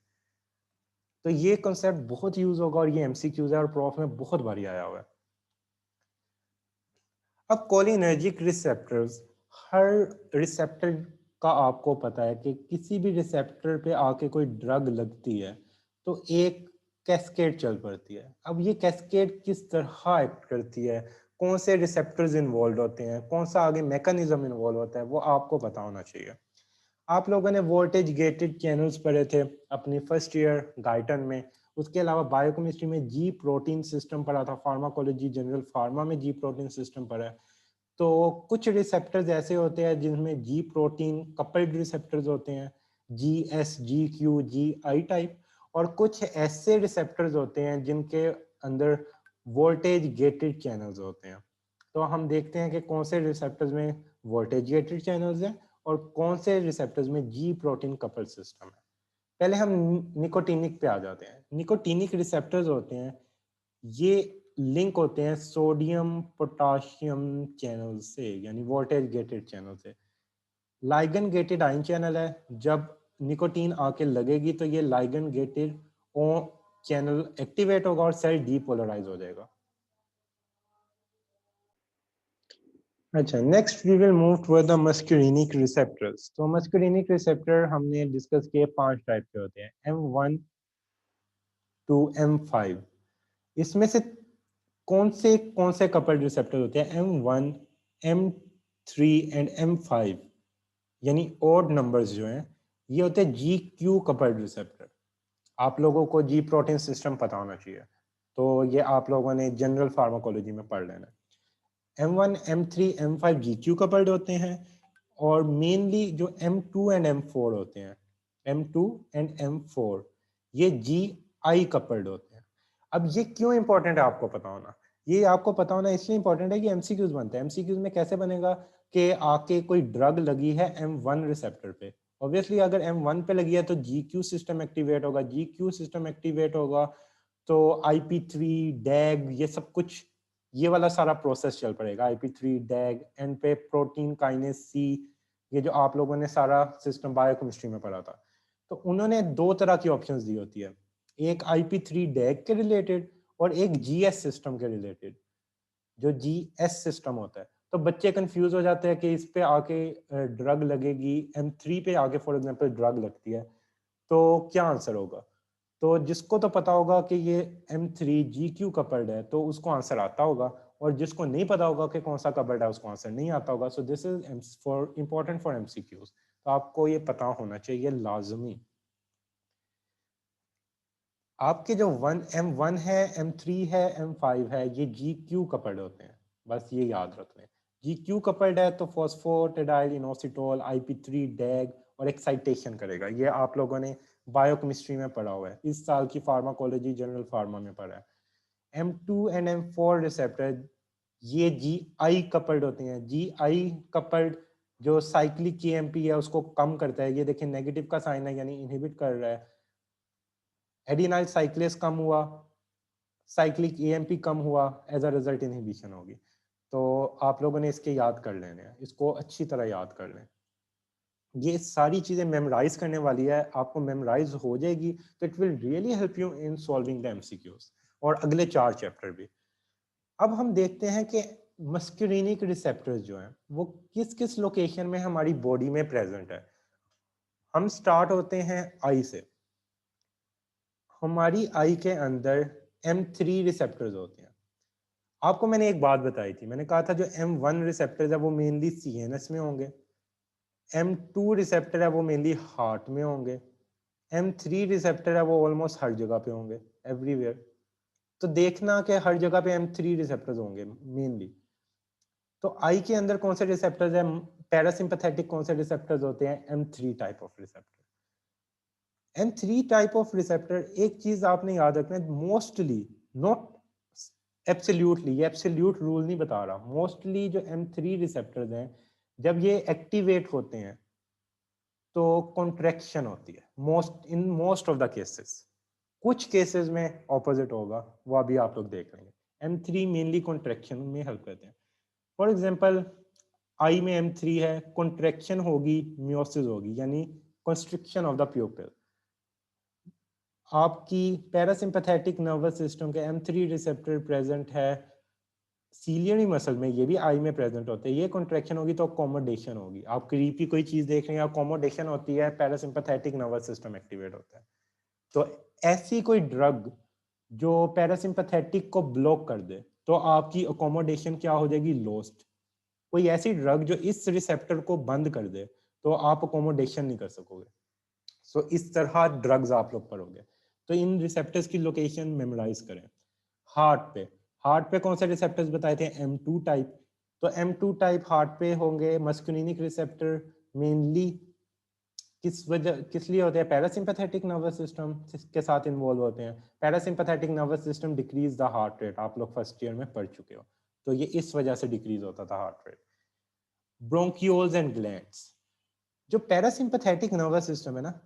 तो ये कॉन्सेप्ट बहुत यूज होगा और ये एमसीक्यूज है और प्रोफ में बहुत बारी आया हुआ है। अब कोलिनर्जिक रिसेप्टर्स, हर रिसेप्टर का आपको पता है कि किसी भी रिसेप्टर पे आके कोई ड्रग लगती है तो एक कैस्केड चल पड़ती है। अब ये कैस्केड किस तरह एक्ट करती है, कौन से रिसेप्टर्स इन्वॉल्व होते हैं, कौन सा आगे मैकेनिज्म इन्वॉल्व होता है, वो आपको पता होना चाहिए। आप लोगों ने वोल्टेज गेटेड चैनल्स पढ़े थे अपनी फर्स्ट ईयर गाइटन में। उसके अलावा बायोकेमिस्ट्री में जी प्रोटीन सिस्टम पढ़ा था, फार्माकोलॉजी जनरल फार्मा में जी प्रोटीन सिस्टम पढ़ा है। तो कुछ रिसेप्टर्स ऐसे होते हैं जिनमें जी प्रोटीन कपल्ड रिसेप्टर्स होते हैं, G S, G Q, G I type, और कुछ ऐसे रिसेप्टर्स होते हैं जिनके अंदर वोल्टेज गेटेड चैनल्स होते हैं। तो हम देखते हैं कि कौन से रिसेप्टर्स में वोल्टेज गेटेड चैनल्स हैं और कौन से रिसेप्टर्स में जी प्रोटीन कपल्ड सिस्टम है। पहले हम निकोटीनिक पे आ जाते हैं। निकोटीनिक रिसेप्टर्स होते हैं, ये लिंक होते हैं सोडियम पोटाशियम चैनल से, यानी वोल्टेज गेटेड चैनल से। लाइगन गेटेड आयन चैनल है, जब निकोटीन आके लगेगी तो ये लाइगन गेटेड ओ चैनल एक्टिवेट होगा और सेल डीपोलराइज हो जाएगा। अच्छा, next we will move toward the muscarinic receptors. तो मस्करिनिक रिसेप्टर हमने डिस्कस किए 5 टाइप के होते हैं, M1 टू M5। इसमें से कौन से कपल्ड रिसेप्टर होते हैं? M1, M3 एंड M5, यानी ओड नंबर्स जो हैं ये होते हैं जी क्यू कपल्ड रिसेप्टर। आप लोगों को जी प्रोटीन सिस्टम पता होना चाहिए, तो ये आप लोगों ने जनरल फार्माकोलॉजी में पढ़ लेना। M1, M3, M5 G Q coupled होते हैं, और मेनली जो M2 एंड M4 होते हैं, M2 एंड M4, ये जी आई कपल्ड होते हैं। अब ये क्यों इंपॉर्टेंट है आपको पता होना? ये आपको पता होना इसलिए इंपॉर्टेंट है कि एमसीक्यूज बनते हैं। एमसीक्यूज में कैसे बनेगा कि आके कोई ड्रग लगी है M1 रिसेप्टर पे, ऑब्वियसली अगर M1 पे लगी है तो GQ सिस्टम एक्टिवेट होगा, GQ सिस्टम एक्टिवेट होगा तो IP3 डैग ये सब कुछ, ये वाला सारा प्रोसेस चल पड़ेगा। IP3 डैग एंड पे प्रोटीन काइनेस सी, ये जो आप लोगों ने सारा सिस्टम बायोकेमिस्ट्री में पढ़ा था। तो उन्होंने 2 तरह की ऑप्शंस दी होती है, एक IP3 डैग के रिलेटेड और एक GS सिस्टम के रिलेटेड। जो GS सिस्टम होता है, तो बच्चे कंफ्यूज हो जाते हैं कि इस पे आके ड्रग लगेगी, M3 पे आगे फॉर एग्जांपल ड्रग लगती है, तो क्या आंसर होगा? तो जिसको तो पता होगा कि ये M3 GQ कपल्ड है तो उसको आंसर आता होगा, और जिसको नहीं पता होगा कि कौन सा कपल्ड है उसको आंसर नहीं आता होगा। So this is for important for MCQs, तो आपको ये पता होना चाहिए लाजमी। आपके जो M1 है, M3 है, M5 है, ये GQ कपल्ड होते हैं, बस ये याद रख लें। GQ कपल्ड है तो फॉस्फोटेडाइल इनोसिटोल IP3 डैग और एक्साइटेशन करेगा। ये आप लोगों ने बायोकेमिस्ट्री में पढ़ा हुआ है, इस साल की फार्माकोलॉजी जनरल फार्मा में पढ़ा है। M2 एंड M4 रिसेप्टर ये GI कपल्ड होते हैं। GI कपल्ड जो साइक्लिक KMP है उसको कम करता है, ये देखिए नेगेटिव का साइन है यानी इनहिबिट कर रहा है। एडिनाइल साइक्लेस कम हुआ, साइक्लिक AMP कम हुआ, एज अ रिजल्ट इनहिबिशन होगी। तो आप लोगों ने इसके याद कर लेने हैं, इसको अच्छी तरह याद कर लें। ये सारी चीजें मेमोराइज करने वाली है, आपको मेमोराइज हो जाएगी तो it will really help you in solving the MCQs और अगले 4 चैप्टर भी। अब हम देखते हैं कि मस्करिनिक रिसेप्टर्स जो हैं वो किस किस लोकेशन में हमारी बॉडी में प्रेजेंट है। हम स्टार्ट होते हैं आई से। हमारी आई के अंदर M3 रिसेप्टर्स होते हैं। आपको मैंने एक बात बताई थी, मैंने कहा था जो M1 रिसेप्टर्स है वो मेनली CNS में होंगे, M2 रिसेप्टर है वो मेनली हार्ट में होंगे, M3 रिसेप्टर है वो ऑलमोस्ट हर जगह पे होंगे, एवरीवेयर। तो देखना कि हर जगह पे M3 रिसेप्टर्स होंगे मेनली। तो आई के अंदर कौन से रिसेप्टर्स है? पैरासिम्पैथेटिक कौन से रिसेप्टर्स होते हैं? M3 type of receptor. M3 type of receptor, एक चीज आपने याद रखना है, मोस्टली, नॉट एब्सोल्युटली, ये एब्सोल्यूट रूल नहीं बता रहा, मोस्टली जो M3 रिसेप्टर्स हैं जब ये एक्टिवेट होते हैं तो कॉन्ट्रैक्शन होती है, in most of the cases. कुछ केसेस में ऑपोजिट होगा, वो अभी आप लोग देख लेंगे। M3 मेनली कॉन्ट्रैक्शन में हेल्प करते हैं। फॉर एग्जांपल आई में M3 है, कॉन्ट्रैक्शन होगी, मियोसिस होगी, यानी कंस्ट्रिक्शन ऑफ द प्यूपिल। आपकी पैरासिम्पैथेटिक नर्वस सिस्टम के M3 रिसेप्टर प्रेजेंट है सीलियरी मसल में, ये भी आई में प्रेजेंट होते हैं। ये कॉन्ट्रैक्शन होगी तो अकोमोडेशन होगी, आप क्रीपी कोई चीज देख रहे हैं, अकोमोडेशन होती है, पैरासिम्पैथेटिक नर्वस सिस्टम एक्टिवेट होता है। तो ऐसी कोई ड्रग जो पैरासिम्पैथेटिक को ब्लॉक कर दे, तो आपकी अकोमोडेशन क्या हो जाएगी, लॉस्ट। कोई ऐसी ड्रग जो इस रिसेप्टर को बंद कर दे तो आप अकोमोडेशन नहीं कर सकोगे। सो इस तरह ड्रग्स आप लोग पढ़ोगे। तो इन रिसेप्टर्स की लोकेशन मेमोराइज करें। हार्ट पे कौन से रिसेप्टर्स बताए थे, M2 टाइप। तो M2 टाइप हार्ट पे होंगे मस्कुलिनिक रिसेप्टर, मेनली किस लिए होते हैं, पैरासिम्पैथेटिक नर्वस सिस्टम के साथ इन्वॉल्व होते हैं। Parasympathetic nervous system decrease the heart rate, आप लोग फर्स्ट ईयर में पढ़ चुके हो। तो ये इस वजह से डिक्रीज होता था heart rate. Bronchioles and glands, जो पैरासिम्पैथेटिक नर्वस सिस्टम है ना,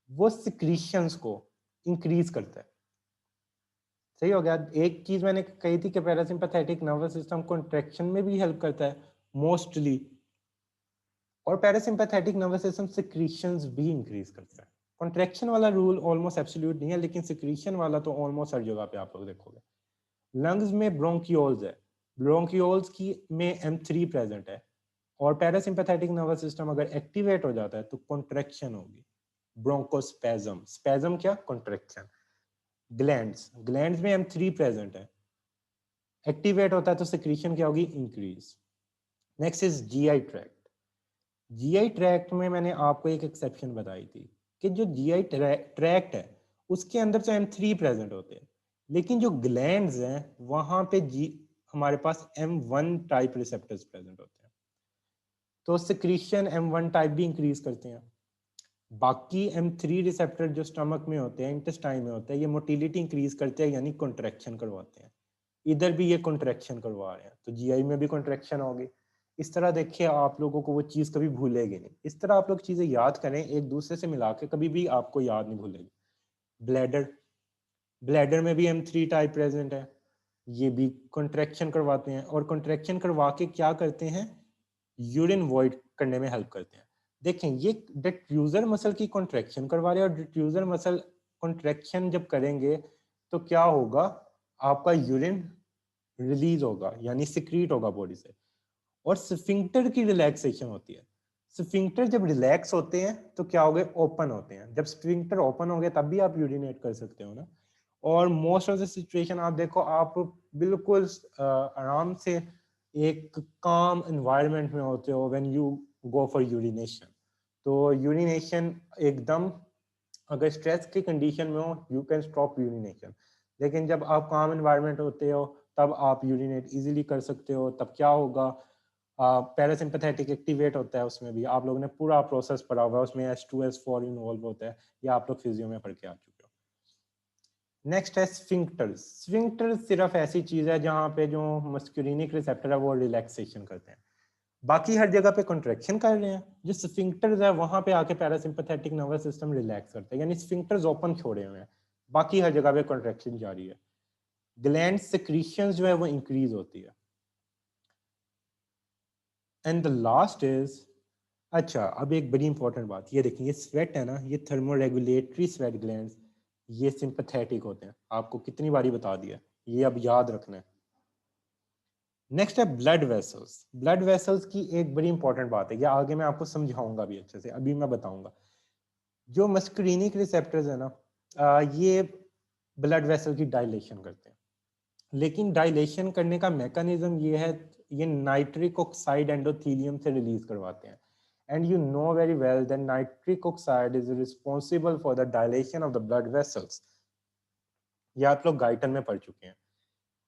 वो सिक्रीशंस को इंक्रीज करता है। सही हो गया। एक चीज मैंने कही थी कि पैरासिम्पैथेटिक नर्वस सिस्टम कॉन्ट्रैक्शन में भी हेल्प करता है मोस्टली, और पैरासिम्पैथेटिक नर्वस सिस्टम सिक्रीशंस भी इंक्रीज करता है। कॉन्ट्रैक्शन वाला रूल ऑलमोस्ट एब्सोल्यूट नहीं है, लेकिन सिक्रीशन वाला तो ऑलमोस्ट हर जगह पे आप लोग देखोगे। लंग्स में ब्रोंकियोल्स है, ब्रोंकियोल्स की में M3 प्रेजेंट है, और पैरासिम्पैथेटिक नर्वस सिस्टम अगर एक्टिवेट हो जाता है तो कॉन्ट्रैक्शन होगी, ब्रोंकोस्पैज्म। स्पैज्म क्या, कॉन्ट्रैक्शन। ग्लैंड्स में M3 प्रेजेंट है, एक्टिवेट होता है तो सिक्रीशन क्या होगी, increase. Next is GI tract. GI tract में मैंने आपको एक एक्सेप्शन बताई थी कि जो जीआई ट्रैक्ट है उसके अंदर तो M3 प्रेजेंट होते हैं, लेकिन जो ग्लैंड्स हैं वहां पे हमारे पास M1 टाइप रिसेप्टर्स प्रेजेंट होते हैं, तो सिक्रीशन M1 टाइप भी इंक्रीज करते हैं। बाकी M3 रिसेप्टर जो स्टमक में होते हैं, इंटेस्टाइन में होते हैं, ये मोटिलिटी इंक्रीज करते हैं, यानी कॉन्ट्रैक्शन करवाते हैं। इधर भी ये कॉन्ट्रैक्शन करवा रहे हैं, तो जीआई में भी कॉन्ट्रैक्शन होगी। इस तरह देखिए आप लोगों को वो चीज़ कभी भूलेगी नहीं। इस तरह आप लोग चीज़ें याद करें एक दूसरे से मिला के, कभी भी आपको याद नहीं भूलेगी। ब्लैडर, ब्लैडर में भी M3 टाइप प्रेजेंट है, ये भी कॉन्ट्रैक्शन करवाते हैं, और कॉन्ट्रैक्शन करवा के क्या करते हैं, यूरिन वॉइड करने में हेल्प करते हैं। देखें ये डिफ्यूजर मसल की कॉन्ट्रैक्शन करवा रहे हैं, और डिफ्यूजर मसल कॉन्ट्रैक्शन जब करेंगे तो क्या होगा, आपका यूरिन रिलीज होगा, यानी सिक्रीट होगा बॉडी से। और स्फिंक्टर की रिलैक्सेशन होती है। स्फिंक्टर जब रिलैक्स होते हैं तो क्या हो गए, ओपन होते हैं। जब स्फिंक्टर ओपन हो गए तब भी आप यूरिनेट कर सकते हो ना। और मोस्ट ऑफ द सिचुएशन आप देखो, आप बिल्कुल आराम से एक काम एनवायरनमेंट में होते हो when you go for urination. तो यूरिनेशन एकदम, अगर स्ट्रेस की कंडीशन में हो यू कैन स्टॉप यूरिनेशन, लेकिन जब आप काम एनवायरनमेंट होते हो तब आप यूरिनेट इजीली कर सकते हो। तब क्या होगा, पैरासिम्पैथेटिक एक्टिवेट होता है, उसमें भी आप लोगों ने पूरा प्रोसेस पढ़ा हुआ है, उसमें H2S4 इन्वॉल्व होता है, या आप लोग फिजियो में पढ़ के आ चुके हो। नेक्स्ट है स्फिंक्टर्स। स्फिंक्टर्स सिर्फ ऐसी चीज है जहाँ पे जो मस्कुलिनिक रिसेप्टर है वो रिलैक्सेशन करते हैं, बाकी हर जगह पे कॉन्ट्रैक्शन कर रहे हैं। जो स्फिंक्टर्स है वहां पे आके पैरासिम्पैथेटिक नर्वस सिस्टम रिलैक्स करते हैं, यानी स्फिंक्टर्स ओपन छोड़े हुए हैं, बाकी हर जगह पे कॉन्ट्रैक्शन जारी है। ग्लैंड सिक्रीशंस जो है वो इंक्रीज होती है। एंड द लास्ट इज, अच्छा अब एक बड़ी इंपॉर्टेंट बात, ये देखिए ये स्वेट है ना, ये थर्मोरेगुलेटरी स्वेट ग्लैंड्स, ये सिंपैथेटिक होते हैं। आपको कितनी बारी बता दिया, ये अब याद रखना है। नेक्स्ट है ब्लड वेसल्स। ब्लड वेसल्स की एक बड़ी इंपॉर्टेंट बात है, ये आगे मैं आपको समझाऊंगा भी अच्छे से, अभी मैं बताऊंगा। जो मस्कुलिनिक रिसेप्टर्स है ना, ये ब्लड वेसल की डायलेशन करते हैं, लेकिन डायलेशन करने का मैकेनिज्म ये है, ये नाइट्रिक ऑक्साइड एंडोथेलियम से रिलीज करवाते हैं। And you know very well that nitric oxide is responsible for the dilation of the blood vessels, ये आप लोग गाइटन में पढ़ चुके हैं।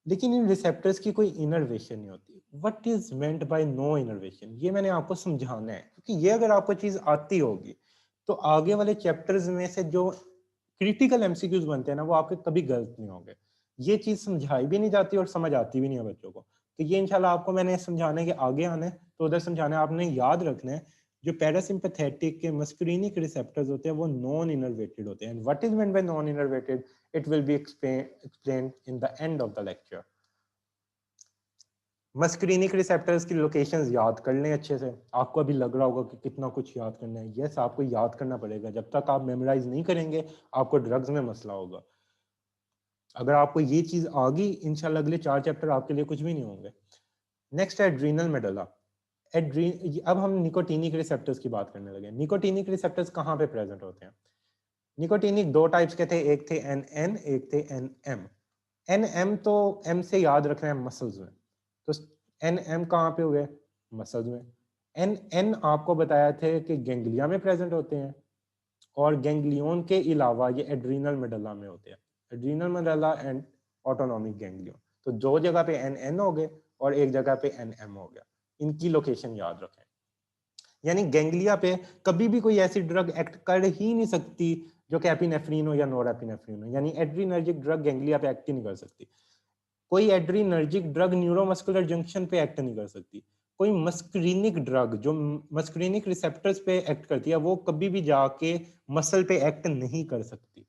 लेकिन इन रिसेप्टर्स की कोई इनर्वेशन नहीं होती। What is meant by no innervation, ये मैंने आपको समझाना है, क्योंकि ये अगर आपको चीज आती होगी तो आगे वाले चैप्टर्स में से जो क्रिटिकल एमसीक्यूज बनते हैं ना, वो आपके कभी गलत नहीं होंगे। ये चीज समझाई भी नहीं जाती और समझ आती भी नहीं है बच्चों को। तो ये इंशाल्लाह आपको मैंने समझाने के आगे आना है, तो उधर समझाना है, आपने याद रखना है। जो पैरासिम्पैथेटिक के मस्कुलिनिक रिसेप्टर्स होते हैं वो नॉन इनर्वेटेड होते हैं। What is meant bye non innervated, it will be explained in the end of the lecture. मस्कुलिनिक receptors की लोकेशंस याद कर लें अच्छे से। आपको अभी लग रहा होगा कि कितना कुछ याद करना है, यस आपको याद करना पड़ेगा। जब तक आप मेमोराइज नहीं करेंगे आपको ड्रग्स में मसला होगा। अगर आपको ये चीज आ गई, इंशाल्लाह अगले 4 चैप्टर आपके लिए कुछ भी नहीं होंगे। नेक्स्ट है एड्रीनल मेडुला। अब हम निकोटीनिक रिसेप्टर्स की बात करने लगे। निकोटीनिक रिसेप्टर्स कहाँ पे प्रेजेंट होते हैं? निकोटीनिक दो टाइप्स के थे, एक थे NN, एक थे NM। एन एम तो एम से याद रखना है मसल्स में, तो एन एम कहाँ पे हुए, मसल्स में। एन एन आपको बताया थे कि गैंग्लिया में प्रेजेंट होते हैं, और गैंग्लियन के अलावा ये एड्रीनल मेडुला में होते हैं, adrenal medulla and autonomic ganglion. तो दो जगह पे एन एन हो गए और एक जगह पे एन एम हो गया, इनकी लोकेशन याद रखें। यानी गैंग्लिया पे कभी भी कोई ऐसी ड्रग एक्ट कर ही नहीं सकती जो कि एपिनेफ्रीन हो या नोरेपिनेफ्रीन हो, यानी एड्रीनर्जिक ड्रग गैंग्लिया पे एक्ट ही नहीं कर सकती। कोई एड्रीनर्जिक ड्रग न्यूरोमस्कुलर जंक्शन पे एक्ट नहीं कर सकती। कोई मस्क्रीनिक ड्रग जो मस्क्रीनिक रिसेप्टर्स पे एक्ट करती है वो कभी भी जाके मसल पे एक्ट नहीं कर सकती।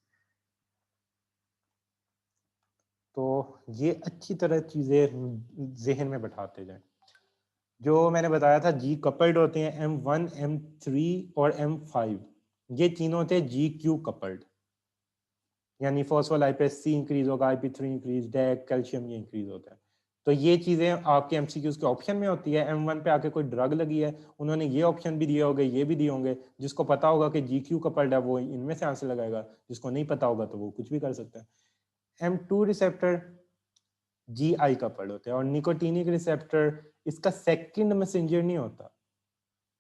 तो ये अच्छी तरह चीजें जेहन में बैठाते जाएं। जो मैंने बताया था जी कपल्ड होते हैं, M1 M3 और M5, ये तीनों होते हैं जी क्यू कपल्ड, यानी फॉस्फोलाइपेस सी इंक्रीज होगा, IP3 इंक्रीज, डैक कैल्शियम ये इंक्रीज होता है। तो ये चीजें आपके एमसीक्यूज के ऑप्शन में होती है। M1 पे आके कोई ड्रग लगी है, उन्होंने ये ऑप्शन भी दिए होंगे, ये भी दिए होंगे, जिसको पता होगा कि GQ कपल्ड है वो इनमें से आंसर लगाएगा, जिसको नहीं पता होगा तो वो कुछ भी कर सकता है। M2 रिसेप्टर GI कपल्ड होते हैं, और निकोटीनिक रिसेप्टर इसका सेकंड मैसेंजर नहीं होता,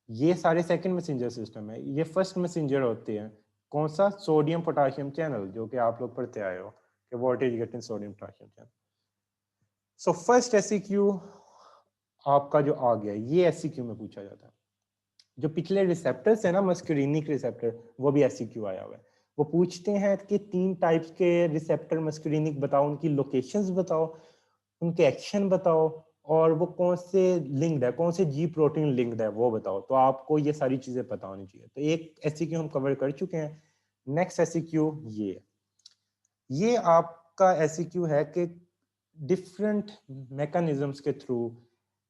ये सारे सेकंड मैसेंजर सिस्टम है, ये फर्स्ट मैसेंजर होते हैं। कौन सा, सोडियम पोटाशियम चैनल, जो कि आप लोग पढ़ते आए हो कि what is getting sodium potassium channel. So first SCQ आपका जो आ गया, ये एससीक्यू में पूछा जाता है। जो पिछले रिसेप्टर्स है ना, मस्करीनिक रिसेप्टर, वो भी एससीक्यू आया हुआ है। वो पूछते हैं कि 3 टाइप्स के रिसेप्टर मस्करीनिक बताओ, उनकी लोकेशंस बताओ, उनके एक्शन बताओ, और वो कौन से लिंक्ड है, कौन से जी प्रोटीन लिंक्ड है वो बताओ। तो आपको ये सारी चीजें पता होनी चाहिए। तो एक एससीक्यू हम कवर कर चुके हैं। नेक्स्ट एससीक्यू ये आपका एससीक्यू है कि डिफरेंट मैकेनिज्म्स के थ्रू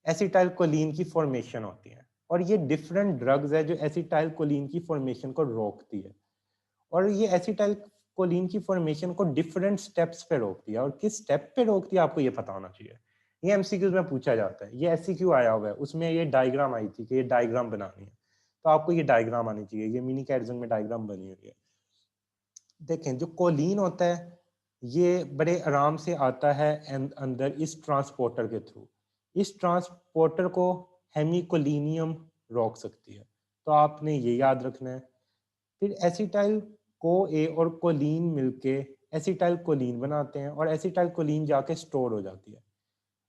एसिटाइल कोलिन की फॉर्मेशन होती है, और ये डिफरेंट ड्रग्स है जो एसिटाइल कोलिन की फॉर्मेशन को रोकती है, और ये एसिटाइल कोलिन की फॉर्मेशन को डिफरेंट स्टेप्स पे रोकती है, और किस स्टेप पे रोकती है आपको ये पता होना चाहिए। ये एमसीक्यूज में पूछा जाता है। ये एससीक्यू आया हुआ है, उसमें ये डायग्राम आई थी कि ये डायग्राम बनानी है, तो आपको ये डायग्राम आनी चाहिए। ये मिनी कैडजन में डायग्राम बनी हुई है। देखें, जो कोलिन होता है ये बड़े आराम से आता है अंदर इस ट्रांसपोर्टर के थ्रू। इस ट्रांसपोर्टर को हेमिकोलिनियम रोक सकती है, तो आपने ये याद रखना है। फिर एसिटाइल को ए और कोलिन मिलके एसिटाइल कोलिन बनाते हैं, और एसिटाइल कोलिन जाके स्टोर हो जाती है।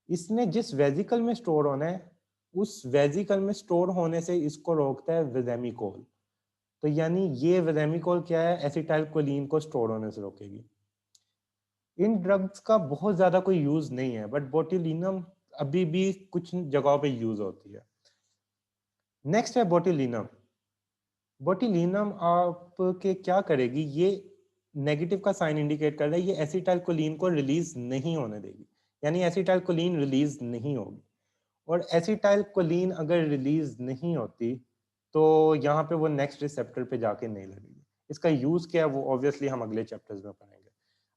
इसने जिस वेजिकल में स्टोर होना है, उस वेजिकल में स्टोर होने से इसको रोकता है विजेमिकोल। तो यानी ये विजेमिकोल क्या है, एसिटाइल कोलिन को स्टोर होने से रोकेगी। इन ड्रग्स का बहुत ज्यादा कोई यूज नहीं है, बट बोtulinum अभी भी कुछ जगहों पे यूज होती है। नेक्स्ट है बोtulinum। बोtulinum आपके क्या करेगी, ये नेगेटिव का साइन इंडिकेट कर रहा है, ये एसिटाइल कोलिन को रिलीज नहीं होने देगी, यानी एसिटाइल कोलिन रिलीज नहीं होगी। और एसिटाइल कोलिन अगर रिलीज नहीं होती तो यहाँ पे वो नेक्स्ट रिसेप्टर पे जाके नहीं लगेगी। इसका यूज क्या है वो ऑब्वियसली हम अगले चैप्टर्स में पढ़ेंगे।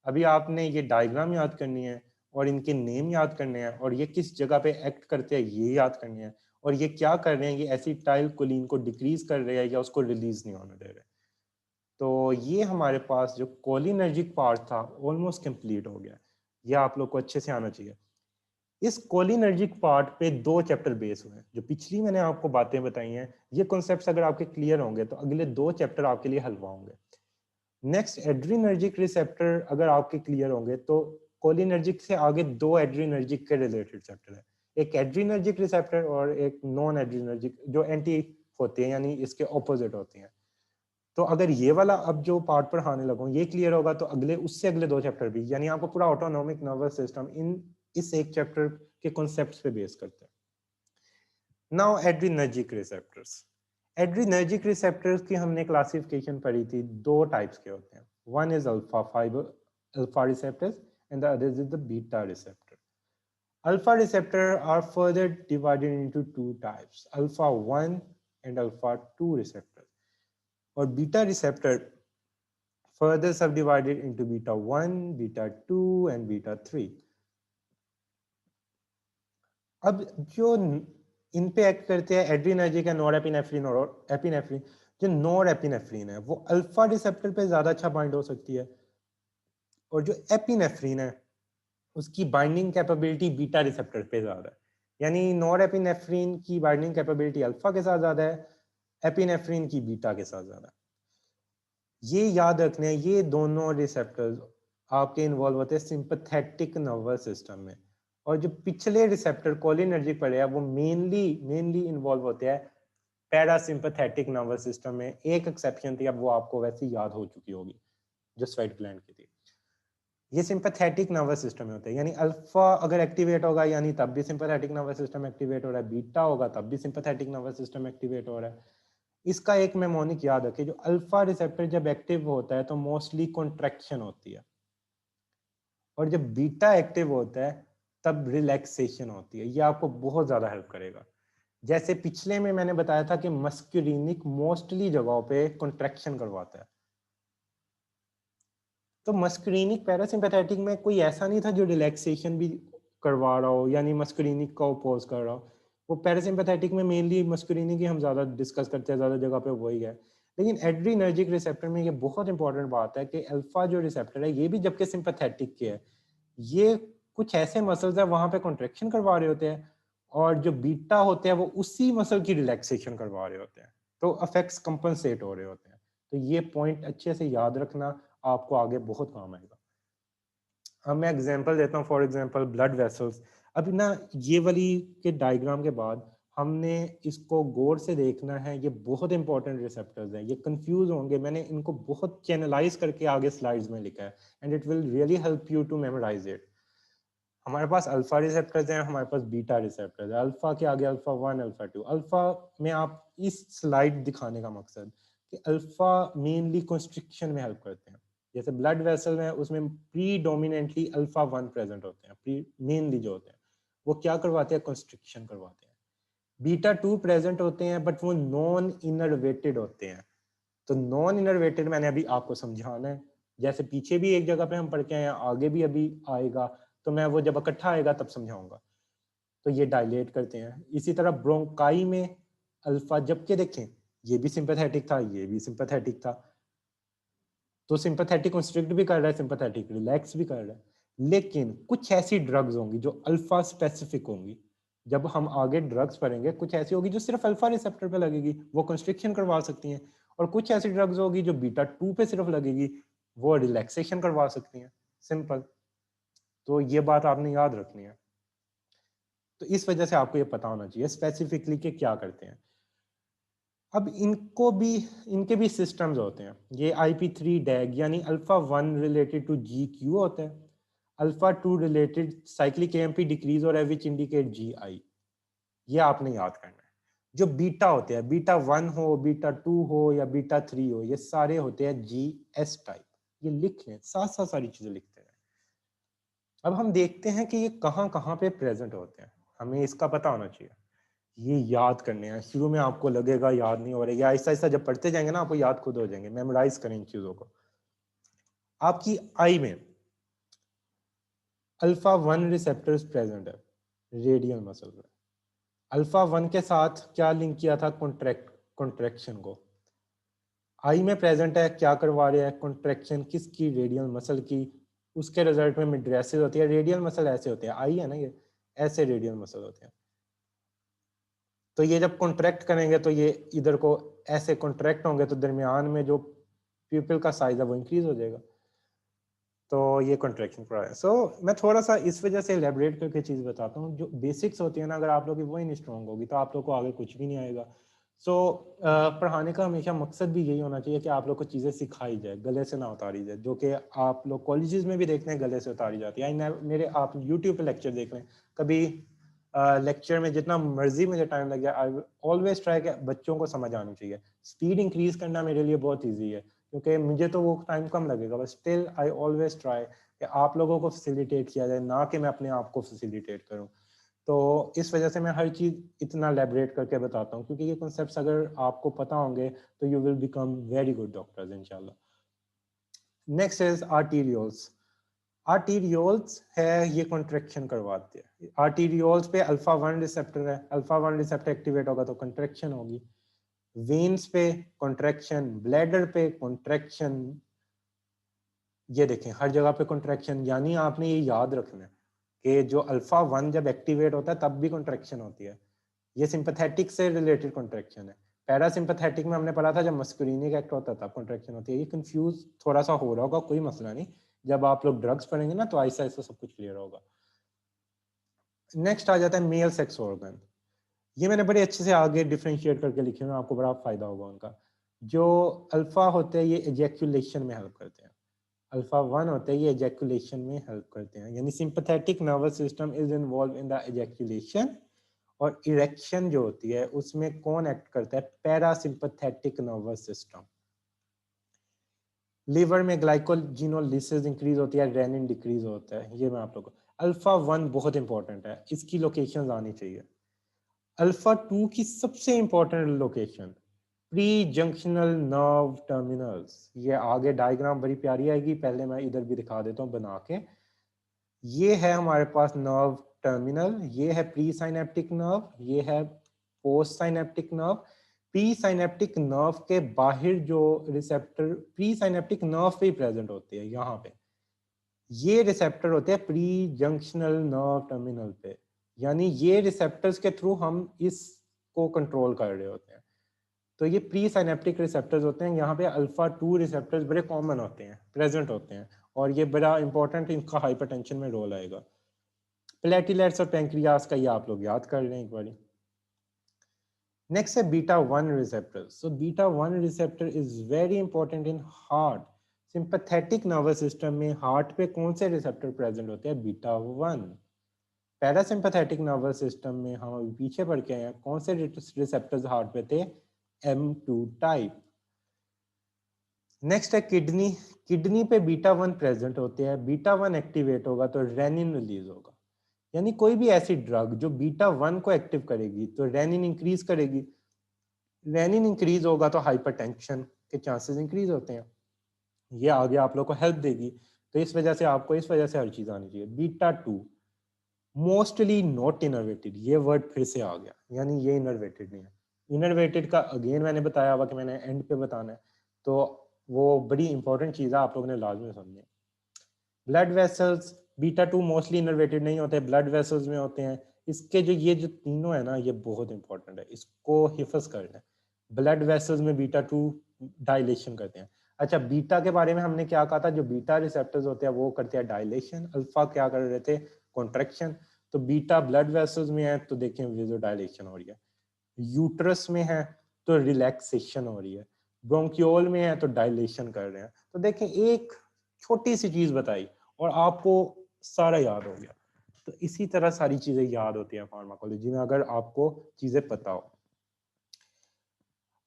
अभी आपने ये डायग्राम याद करनी है, और इनके नेम याद करने हैं, और ये किस जगह पे एक्ट करते हैं ये याद करनी है, और ये क्या कर रहे हैं, ये एसिटाइल कोलिन को डिक्रीज कर रहे हैं या उसको रिलीज नहीं होने दे रहे। तो ये हमारे पास जो कोलिनर्जिक पार्ट था ऑलमोस्ट कंप्लीट हो गया। ये आप लोग को अच्छे से आना चाहिए। इस कोलिनर्जिक पार्ट पे 2 चैप्टर बेस हुए हैं। जो पिछली मैंने आपको बातें बताई हैं, ये कॉन्सेप्ट्स अगर आपके क्लियर होंगे तो अगले 2 चैप्टर आपके लिए हलवा होंगे। नेक्स्ट एड्रीनर्जिक रिसेप्टर अगर आपके क्लियर होंगे तो कोलिनर्जिक से आगे 2 एड्रीनर्जिक के रिलेटेड चैप्टर है। एक एड्रीनर्जिक रिसेप्टर और एक नॉन एड्रीनर्जिक, जो एंटी होते हैं यानी इसके ऑपोजिट होते हैं। तो अगर ये वाला अब जो पार्ट पर आने लगो ये क्लियर होगा तो अगले उससे अगले 2 चैप्टर भी, यानी आपको पूरा ऑटोनॉमिक नर्वस सिस्टम इन इस एक चैप्टर के कॉन्सेप्ट्स पे बेस करते हैं। Now adrenergic receptors. Adrenergic receptors की हमने क्लासिफिकेशन पढ़ी थी, 2 टाइप्स के होते हैं। One is alpha receptors and the other is the beta receptor. Alpha receptor are further divided into 2 types, alpha 1 and alpha 2 receptor, और beta receptor further subdivided into beta 1, beta 2 and beta 3. अब जो इन पे act करते हैं adrenergic है norepinephrine और epinephrine. जो norepinephrine है वो अल्फा रिसेप्टर पे ज्यादा अच्छा बाइंड हो सकती है, और जो एपिनेफ्रिन है उसकी बाइंडिंग कैपेबिलिटी बीटा रिसेप्टर पे ज्यादा है, यानी नॉरएपिनेफ्रिन की बाइंडिंग कैपेबिलिटी अल्फा के साथ ज्यादा है, एपिनेफ्रिन की बीटा के साथ ज्यादा है। ये याद रखने हैं, ये दोनों रिसेप्टर्स आपके इन्वॉल्व होते हैं सिंपैथेटिक नर्वस सिस्टम में, और जो पिछले रिसेप्टर कोलिनर्जिक पड़े हैं वो मेनली इन्वॉल्व होते हैं पैरासिम्पैथेटिक नर्वस सिस्टम में। एक एक्सेप्शन थी, अब वो आपको वैसे याद हो चुकी होगी, जो स्वेट ग्लैंड की थी। ये सिंपैथेटिक नर्वस सिस्टम में होते हैं, यानी अल्फा अगर एक्टिवेट होगा यानी तब भी सिंपैथेटिक नर्वस सिस्टम एक्टिवेट हो रहा है, बीटा होगा तब भी सिंपैथेटिक नर्वस सिस्टम एक्टिवेट हो रहा है। इसका एक मेमोनिक याद रखें, जो अल्फा रिसेप्टर जब एक्टिव होता है तो मोस्टली कॉन्ट्रैक्शन होती है, और जब बीटा एक्टिव होता है तब रिलैक्सेशन होती है। ये आपको बहुत ज्यादा हेल्प करेगा। जैसे पिछले में मैंने बताया था कि मस्कुलिनिक मोस्टली जगहों पे कॉन्ट्रैक्शन करवाता है, तो मस्कुलिनिक पैरासिम्पैथेटिक में कोई ऐसा नहीं था जो रिलैक्सेशन भी करवा रहा हो, यानी मस्कुलिनिक का अपोज कर रहा हो। वो पैरासिम्पैथेटिक में मेनली मस्कुलिनिक ही हम ज्यादा डिस्कस करते हैं, ज्यादा जगह पे वही है। लेकिन एड्रीनर्जिक रिसेप्टर में ये बहुत इंपॉर्टेंट बात है कि अल्फा जो रिसेप्टर है ये भी जबकि सिंपैथेटिक के है, ये कुछ ऐसे मसल्स है वहां पे कॉन्ट्रेक्शन करवा रहे होते हैं, और जो बीटा होते हैं वो उसी मसल की रिलैक्सेशन करवा रहे होते हैं, तो अफेक्ट्स कंपनसेट हो रहे होते हैं। तो ये पॉइंट अच्छे से याद रखना, आपको आगे बहुत काम आएगा। अब मैं एग्जांपल देता हूँ, फॉर एग्जांपल ब्लड वेसल्स। अभी ना ये वाली के डायग्राम के बाद हमने इसको गौर से देखना है, ये बहुत इंपॉर्टेंट रिसेप्टर्स हैं, ये कंफ्यूज होंगे, मैंने इनको बहुत चैनलाइज करके आगे स्लाइड्स में लिखा है, and it will really help you to memorise it. हमारे पास अल्फा रिसेप्टर्स हैं, हमारे पास बीटा रिसेप्टर्स है। अल्फा के आगे अल्फा 1, अल्फा 2। अल्फा में आप इस स्लाइड दिखाने का मकसद कि अल्फा मेनली कंस्ट्रिक्शन में हेल्प करते हैं। जैसे ब्लड वेसल में उसमें प्रीडोमिनेंटली अल्फा 1 प्रेजेंट होते हैं, मेनली जो होते हैं वो क्या करवाते हैं, कंस्ट्रिक्शन करवाते हैं। बीटा 2 प्रेजेंट होते हैं बट वो नॉन इनर्वेटेड होते हैं। तो नॉन इनर्वेटेड मैंने अभी आपको समझाना है, जैसे पीछे भी एक जगह पे हम पढ़ के आए हैं, आगे भी अभी आएगा, तो मैं वो जब इकट्ठा आएगा तब समझाऊंगा। तो ये डायलेट करते हैं। इसी तरह ब्रोंकाई में अल्फा, जबकि देखें ये भी सिंपैथेटिक था, ये भी सिंपैथेटिक था, तो सिंपैथेटिक कंस्ट्रिक्ट भी कर रहा है, सिंपैथेटिक रिलैक्स भी कर रहा है। लेकिन कुछ ऐसी ड्रग्स होंगी जो अल्फा स्पेसिफिक होंगी, जब हम आगे ड्रग्स पढ़ेंगे कुछ ऐसी होगी जो सिर्फ अल्फा रिसेप्टर पे लगेगी, वो कंस्ट्रिक्शन करवा सकती हैं, और कुछ ऐसी ड्रग्स होगी जो बीटा 2 पे सिर्फ लगेगी, वो रिलैक्सेशन करवा सकती हैं। सिंपल। तो ये बात आपने याद रखनी है। तो इस वजह से आपको ये पता होना चाहिए स्पेसिफिकली कि क्या करते हैं। अब इनको भी, इनके भी सिस्टम्स होते हैं। ये IP3 डैग यानी अल्फा 1 रिलेटेड टू GQ होता है, alpha 2 related cyclic AMP decrease और विच इंडिकेट GI। ये आपने याद करना है। जो बीटा होते हैं, बीटा 1 हो, बीटा 2 हो या बीटा 3 हो, ये सारे होते हैं GS टाइप। ये लिख लें, साथ साथ सारी चीजें लिखते हैं। अब हम देखते हैं कि ये कहाँ कहाँ पे प्रेजेंट होते हैं, हमें इसका पता होना चाहिए। ये याद करने हैं। शुरू में आपको लगेगा याद नहीं हो रहा है, या आहिस्ता आहिस्ता जब पढ़ते जाएंगे ना आपको याद खुद हो जाएंगे। मेमोराइज करें इन चीजों को। आपकी आई में अल्फा 1 रिसेप्टर्स प्रेजेंट है रेडियल मसल में। अल्फा 1 के साथ क्या लिंक किया था, कॉन्ट्रैक्शन को। आई में प्रेजेंट है, क्या करवा रहे हैं, कॉन्ट्रैक्शन किसकी, रेडियल मसल की। उसके रिजल्ट में मिड्रेसिस होती है। रेडियल मसल ऐसे होते हैं, आई है ना ये, ऐसे रेडियल मसल होते हैं। तो ये जब कॉन्ट्रैक्ट करेंगे तो ये इधर को ऐसे कॉन्ट्रैक्ट होंगे, तो दरमियान में जो प्यूपिल का साइज है वो इंक्रीज हो जाएगा। तो ये कॉन्ट्रैक्शन पूरा है। सो मैं थोड़ा सा इस वजह से एलेबरेट करके चीज़ बताता हूँ। जो बेसिक्स होती है ना, अगर आप लोग की वो ही नहीं स्ट्रॉन्ग होगी तो आप लोग को आगे कुछ भी नहीं आएगा। सो पढ़ाने का हमेशा मकसद भी यही होना चाहिए कि आप लोग को चीज़ें सिखाई जाए, गले से ना उतारी जाए, जो कि आप लोग कॉलेजेस में भी देखते हैं गले से उतारी जाती है। मेरे आप यूट्यूब पे लेक्चर देख लें, कभी लेक्चर में जितना मर्जी मुझे टाइम लग गया, आई ऑलवेज ट्राई कि बच्चों को समझ आनी चाहिए। स्पीड इंक्रीज करना मेरे लिए बहुत ईजी है, क्योंकि मुझे तो वो टाइम कम लगेगा, but still I always try कि आप लोगों को फैसिलिटेट किया जाए, ना कि मैं अपने आप को फैसिलिटेट करूं। तो इस वजह से मैं हर चीज़ इतना एलेबरेट करके बताता हूँ, क्योंकि ये कॉन्सेप्ट्स अगर आपको पता होंगे तो you will become very good doctors इंशाल्लाह। Next is arterioles. आर्टीरियोल्स है, ये कॉन्ट्रैक्शन करवाते हैं। आर्टीरियोल्स पे अल्फा 1 रिसेप्टर है, अल्फा 1 रिसेप्टर एक्टिवेट होगा तो कॉन्ट्रैक्शन होगी। वेन्स पे कॉन्ट्रैक्शन, ब्लैडर पे कॉन्ट्रैक्शन। ये देखें हर जगह पे कॉन्ट्रैक्शन, यानी आपने ये याद रखना है। कि जो अल्फा 1 जब एक्टिवेट होता है तब भी कॉन्ट्रैक्शन होती है, ये सिंपैथेटिक से रिलेटेड कॉन्ट्रैक्शन है। पैरासिम्पैथेटिक में हमने पढ़ा था जब मस्कुलिनिक एक्ट होता है तब कॉन्ट्रैक्शन होती है। ये कंफ्यूज थोड़ा सा हो रहा होगा, कोई मसला नहीं, जब आप लोग ड्रग्स पढ़ेंगे ना तो आहिस्ता आहिस्ता सब कुछ क्लियर होगा। नेक्स्ट आ जाता है मेल सेक्स ऑर्गन। ये मैंने बड़े अच्छे से आगे डिफरेंशिएट करके लिखे हुए हैं, आपको बड़ा फायदा होगा उनका। जो अल्फा होते हैं ये एजैक्यूलेशन में हेल्प करते हैं, अल्फा 1 होते हैं ये एजैक्यूलेशन में हेल्प करते हैं, यानी sympathetic nervous system is involve in the एजैक्यूलेशन। और इरेक्शन जो होती है उसमें कौन एक्ट करता है, पैरासिम्पैथेटिक नर्वस सिस्टम। लिवर में ग्लाइकोजिनोलिसिस इंक्रीज होती है, रेनिन डिक्रीज होता है, ये मैं आप लोगों को। अल्फा 1 बहुत इंपॉर्टेंट है, इसकी लोकेशंस आनी चाहिए। अल्फा 2 की सबसे important location pre junctional nerve terminals. ये आगे डायग्राम बड़ी प्यारी आएगी, पहले मैं इधर भी दिखा देता हूँ बना के। ये है हमारे पास नर्व टर्मिनल, ये है प्री साइनेप्टिक नर्व, ये है post synaptic nerve. Pre synaptic nerve के बाहर जो रिसेप्टर प्री साइनेप्टिक नर्व पे ही प्रेजेंट होते हैं, यहाँ पे ये रिसेप्टर होते हैं प्री जंक्शनल नर्व टर्मिनल पे, यानी ये रिसेप्टर्स के थ्रू हम इसको कंट्रोल कर रहे होते हैं। तो ये प्री साइनेप्टिक रिसेप्टर्स होते हैं, यहाँ पे अल्फा 2 रिसेप्टर्स बड़े कॉमन होते हैं, प्रेजेंट होते हैं, और ये बड़ा इंपॉर्टेंट इनका हाइपरटेंशन में रोल आएगा। प्लेटिलेट्स और पैंक्रियास का ये आप लोग याद कर रहे हैं एक बार। नेक्स्ट है beta 1 receptor. So beta 1 receptor is very important in heart. Sympathetic nervous system में हार्ट पे कौन से रिसेप्टर प्रेजेंट होते हैं, बीटा 1। पैरासिम्पैथेटिक नर्वस सिस्टम में हम अभी पीछे पढ़ के हैं, कौन से रिसेप्टर्स हार्ट पे थे, M2 टाइप। नेक्स्ट है किडनी। किडनी पे बीटा 1 प्रेजेंट होते हैं, बीटा 1 एक्टिवेट होगा तो रेनिन रिलीज होगा, यानी कोई भी ऐसी ड्रग जो बीटा 1 को एक्टिव करेगी तो रेनिन इंक्रीज करेगी, रेनिन इंक्रीज होगा तो हाइपरटेंशन के चांसेस इंक्रीज होते हैं, ये आगे आप लोग को हेल्प देगी। तो इस वजह से आपको इस वजह से हर चीज आनी चाहिए। बीटा 2 मोस्टली नॉट इनर्वेटेड, ये वर्ड फिर से आ गया, यानी ये इनर्वेटेड नहीं है। इनर्वेटेड का अगेन मैंने बताया हुआ कि मैंने एंड पे बताना है, तो वो बड़ी इंपॉर्टेंट चीज़ है, आप लोगों ने लाजमी समझनी है। Blood vessels, beta 2 mostly innervated नहीं होते, ब्लड वेसल्स में होते हैं। इसके जो ये जो तीनों है ना, ये बहुत इंपॉर्टेंट है, इसको हिफज करना है। ब्लड वेसल्स में बीटा 2 डायलेशन करते हैं। अच्छा, बीटा के बारे में हमने क्या कहा था, जो बीटा रिसेप्टर्स होते हैं वो करते हैं डायलेशन, अल्फा क्या कर रहे थे, कॉन्ट्रैक्शन। तो बीटा ब्लड वेसल्स में है तो देखें वेजो डायलेशन हो रही है, यूट्रस में है तो रिलैक्सेशन हो रही है, ब्रोंकियोल में है तो डायलेशन कर रहे हैं। तो देखें एक छोटी सी चीज बताई और आपको सारा याद हो गया। तो इसी तरह सारी चीजें याद होती हैं फार्माकोलॉजी में, अगर आपको चीजें पता हो।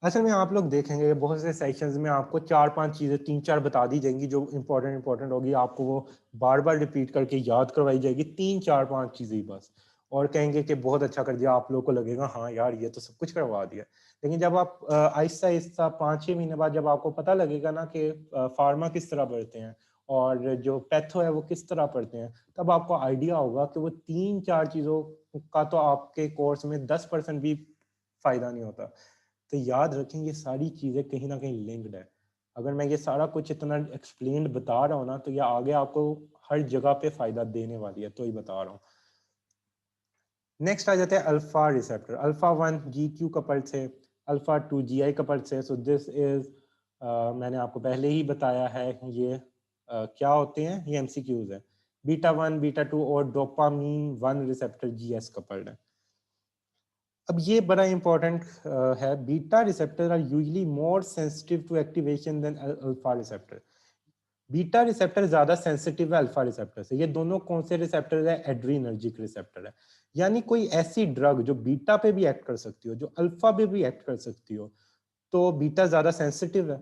असल में आप लोग देखेंगे बहुत से सेशंस में आपको 4-5 चीजें 3-4 बता दी जाएंगी जो इंपॉर्टेंट होगी, आपको वो बार बार रिपीट करके याद करवाई जाएगी, 3-4-5 चीजें बस, और कहेंगे कि बहुत अच्छा कर दिया, आप लोग को लगेगा हाँ यार ये तो सब कुछ करवा दिया। लेकिन जब आप आहिस्ता आहिस्ता 5-6 महीने बाद जब आपको पता लगेगा ना कि फार्मा किस तरह पढ़ते हैं और जो पैथो है वो किस तरह पढ़ते हैं, तब आपको आइडिया होगा कि वो 3-4 चीजों का तो आपके कोर्स में 10% भी फायदा नहीं होता। तो याद रखें ये सारी चीजें कहीं ना कहीं लिंक्ड है। अगर मैं ये सारा कुछ इतना एक्सप्लेन बता रहा हूँ ना, तो ये आगे आपको हर जगह पे फायदा देने वाली है, तो ही बता रहा हूँ। नेक्स्ट आ जाते हैं alpha receptor. Alpha 1 GQ couple से, अल्फा 2 GI कपल से। सो दिस इज मैंने आपको पहले ही बताया है ये क्या होते हैं, ये MCQs है। बीटा 1 बीटा 2 और डोपामीन 1 रिसेप्टर GS कपल्ड है। अब ये बड़ा इंपॉर्टेंट है, beta receptor are usually more sensitive to activation than alpha receptor. Beta receptor ज्यादा सेंसिटिव है अल्फा रिसेप्टर से। ये दोनों कौन से रिसेप्टर है, एड्रीनर्जिक रिसेप्टर है, यानी कोई ऐसी ड्रग जो बीटा पे भी एक्ट कर सकती हो, जो अल्फा पे भी एक्ट कर सकती हो, तो बीटा ज्यादा सेंसिटिव है,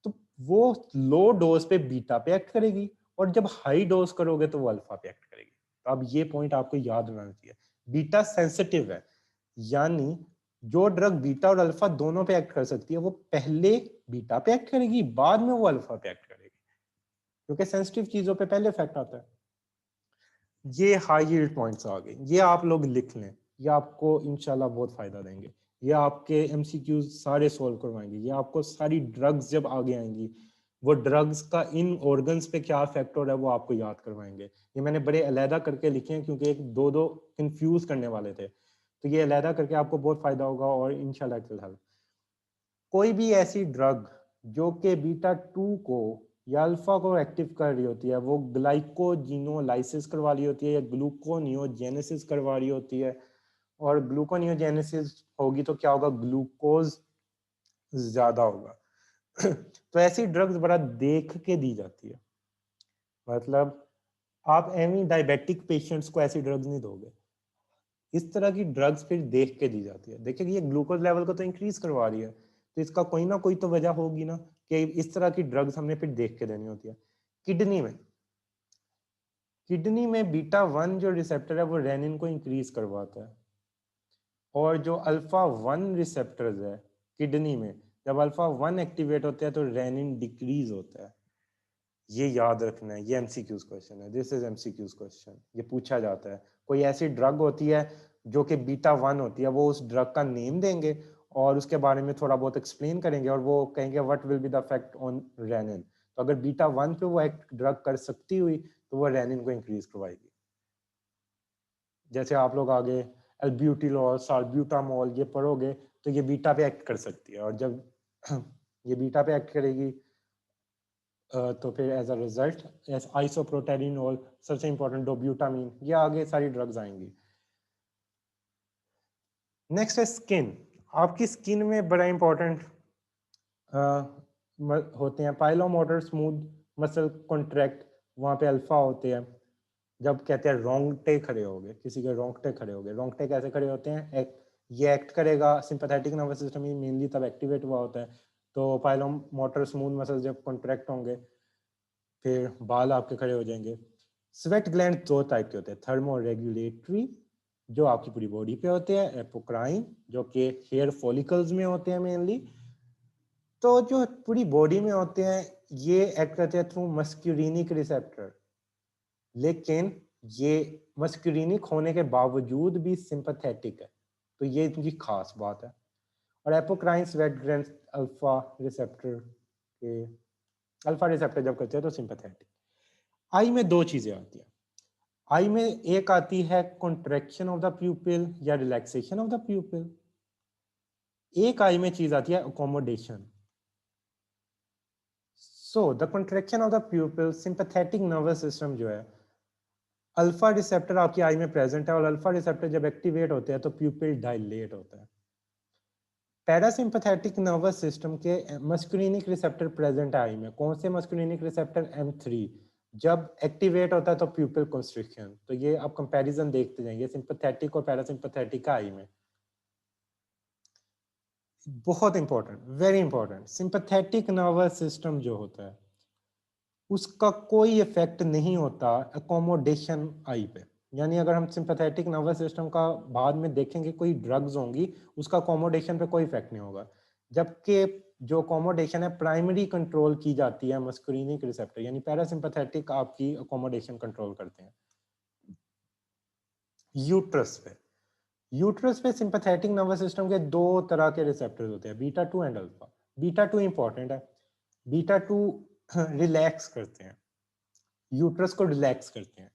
तो वो लो डोज पे बीटा पे एक्ट करेगी, और जब हाई डोज करोगे तो वो अल्फा पे एक्ट करेगी। तो अब ये पॉइंट आपको याद रहना चाहिए, बीटा सेंसिटिव है, यानी जो ड्रग बीटा और अल्फा दोनों पे एक्ट कर सकती है वो पहले बीटा पे एक्ट करेगी, बाद में वो अल्फा पे एक्ट करेगी, क्योंकि सेंसिटिव चीजों पे पहले इफेक्ट आता है। ये हाई यील्ड पॉइंट्स आ गए, ये आप लोग लिख लें, ये आपको इंशाल्लाह बहुत फायदा देंगे। ये आपके MCQs सारे सॉल्व करवाएंगे, ये आपको सारी ड्रग्स जब आगे आएंगी वो ड्रग्स का इन ऑर्गन्स पे क्या इफेक्ट हो रहा है वो आपको याद करवाएंगे। ये मैंने बड़े अलहदा करके लिखे हैं क्योंकि एक दो दो कंफ्यूज करने वाले थे, तो ये अलहदा करके आपको बहुत फायदा होगा और इंशाल्लाह इट विल हेल्प। कोई भी ऐसी ड्रग जो कि बीटा 2 को या अल्फा को एक्टिव कर रही होती है, वो ग्लाइकोजिनोलाइसिस करवा रही होती है या ग्लूकोनियोजेनेसिस करवा रही होती है, और ग्लूकोनियोजेनेसिस होगी तो क्या होगा, ग्लूकोज ज्यादा होगा। तो ऐसी ड्रग्स बड़ा देख के दी जाती है, मतलब आप एवं डायबिटिक पेशेंट्स को ऐसी ड्रग्स नहीं दोगे। इस तरह की ड्रग्स फिर देख के दी जाती है, देखिए ये ग्लूकोज लेवल को तो इंक्रीज करवा रही है, तो इसका कोई ना कोई तो वजह होगी ना कि इस तरह की ड्रग्स हमने फिर देख के देनी होती है। किडनी में बीटा 1 जो रिसेप्टर है वो रेनिन को इंक्रीज करवाता है, और जो अल्फा 1 रिसेप्टर्स है किडनी में, जब अल्फा 1 एक्टिवेट होते हैं तो रेनिन डिक्रीज होता है। ये याद रखना है, ये एमसीक्यूज क्वेश्चन है, दिस इज एमसीक्यूज क्वेश्चन, ये पूछा जाता है। कोई ऐसी ड्रग होती है जो कि बीटा 1 होती है, वो उस ड्रग का नेम देंगे और उसके बारे में थोड़ा बहुत एक्सप्लेन करेंगे और वो कहेंगे what will be the effect on renin. तो अगर बीटा 1 पे वो एक ड्रग कर सकती हुई तो वो रेनिन को इंक्रीज करवाएगी। जैसे आप लोग आगे एल्ब्यूटिलॉल, साल्ब्यूटामोल ये पढ़ोगे तो ये बीटा पे एक्ट कर सकती है, और जब ये बीटा पे एक्ट करेगी तो फिर एज अ रिजल्ट आइसोप्रोटेरिनोल, सबसे इंपॉर्टेंट डोब्यूटामीन, ये आगे सारी ड्रग्स आएंगी। नेक्स्ट है स्किन। आपकी स्किन में बड़ा इंपॉर्टेंट होते हैं पाइलोमोटर स्मूथ मसल कॉन्ट्रैक्ट, वहाँ पे अल्फा होते हैं। जब कहते हैं रोंगटे खड़े हो गए, किसी के रोंगटे खड़े हो गए, रोंगटे कैसे खड़े होते हैं, ये एक्ट करेगा सिंपैथेटिक नर्वस सिस्टम ही मेनली तब एक्टिवेट हुआ होता है, तो पाइलोमोटर स्मूथ मसल जब कॉन्ट्रैक्ट होंगे फिर बाल आपके खड़े हो जाएंगे। स्वेट ग्लैंड दो टाइप के होते हैं, थर्मो रेगुलेटरी जो आपकी पूरी बॉडी पे होते हैं, एपोक्राइन जो कि हेयर फॉलिकल्स में होते हैं मेनली। तो जो पूरी बॉडी में होते हैं ये एक्ट करते हैं थ्रू मस्क्यूरिनिक रिसेप्टर, लेकिन ये मस्क्यूरिनिक होने के बावजूद भी सिंपैथेटिक है, तो ये इनकी खास बात है। और apocrine sweat gland alpha receptor के, अल्फा रिसेप्टर जब करते हैं तो सिंपैथेटिक। आई में दो चीजें आती हैं, आई में एक आती है कॉन्ट्रैक्शन ऑफ द प्यूपिल या रिलैक्सेशन ऑफ द प्यूपिल, एक आई में चीज आती है accommodation. So the contraction of the प्यूपिल, sympathetic nervous system जो है, अल्फा रिसेप्टर आपकी आई में प्रेजेंट है और अल्फा रिसेप्टर जब एक्टिवेट होते हैं तो प्यूपिल डायलेट होता है। पैरासिम्पैथेटिक नर्वस सिस्टम के मस्कुलिनिक रिसेप्टर प्रेजेंट है आई में, कौन से मस्कुलिनिक रिसेप्टर, M3, जब एक्टिवेट होता है तो प्यूपिल कंस्ट्रिक्शन। तो ये आप कंपैरिजन देखते जाएंगे सिंपैथेटिक और पैरासिम्पैथेटिक का आई में। बहुत important, very important, sympathetic nervous system जो होता है उसका कोई इफेक्ट नहीं होता अकोमोडेशन आई पे। यानी अगर हम सिंपैथेटिक नर्वस सिस्टम का बाद में देखेंगे कोई ड्रग्स होंगी उसका अकोमोडेशन पे कोई इफेक्ट नहीं होगा, जबकि जो अकोमोडेशन है प्राइमरी कंट्रोल की जाती है मस्कुलिनिक रिसेप्टर, यानी पैरासिम्पैथेटिक आपकी अकोमोडेशन कंट्रोल करते हैं। यूट्रस पे, यूट्रस पे सिंपैथेटिक नर्वस सिस्टम के दो तरह के रिसेप्टर्स होते हैं, beta 2 and alpha. Beta 2 important है, बीटा 2 रिलैक्स करते हैं, यूट्रस को रिलैक्स करते हैं।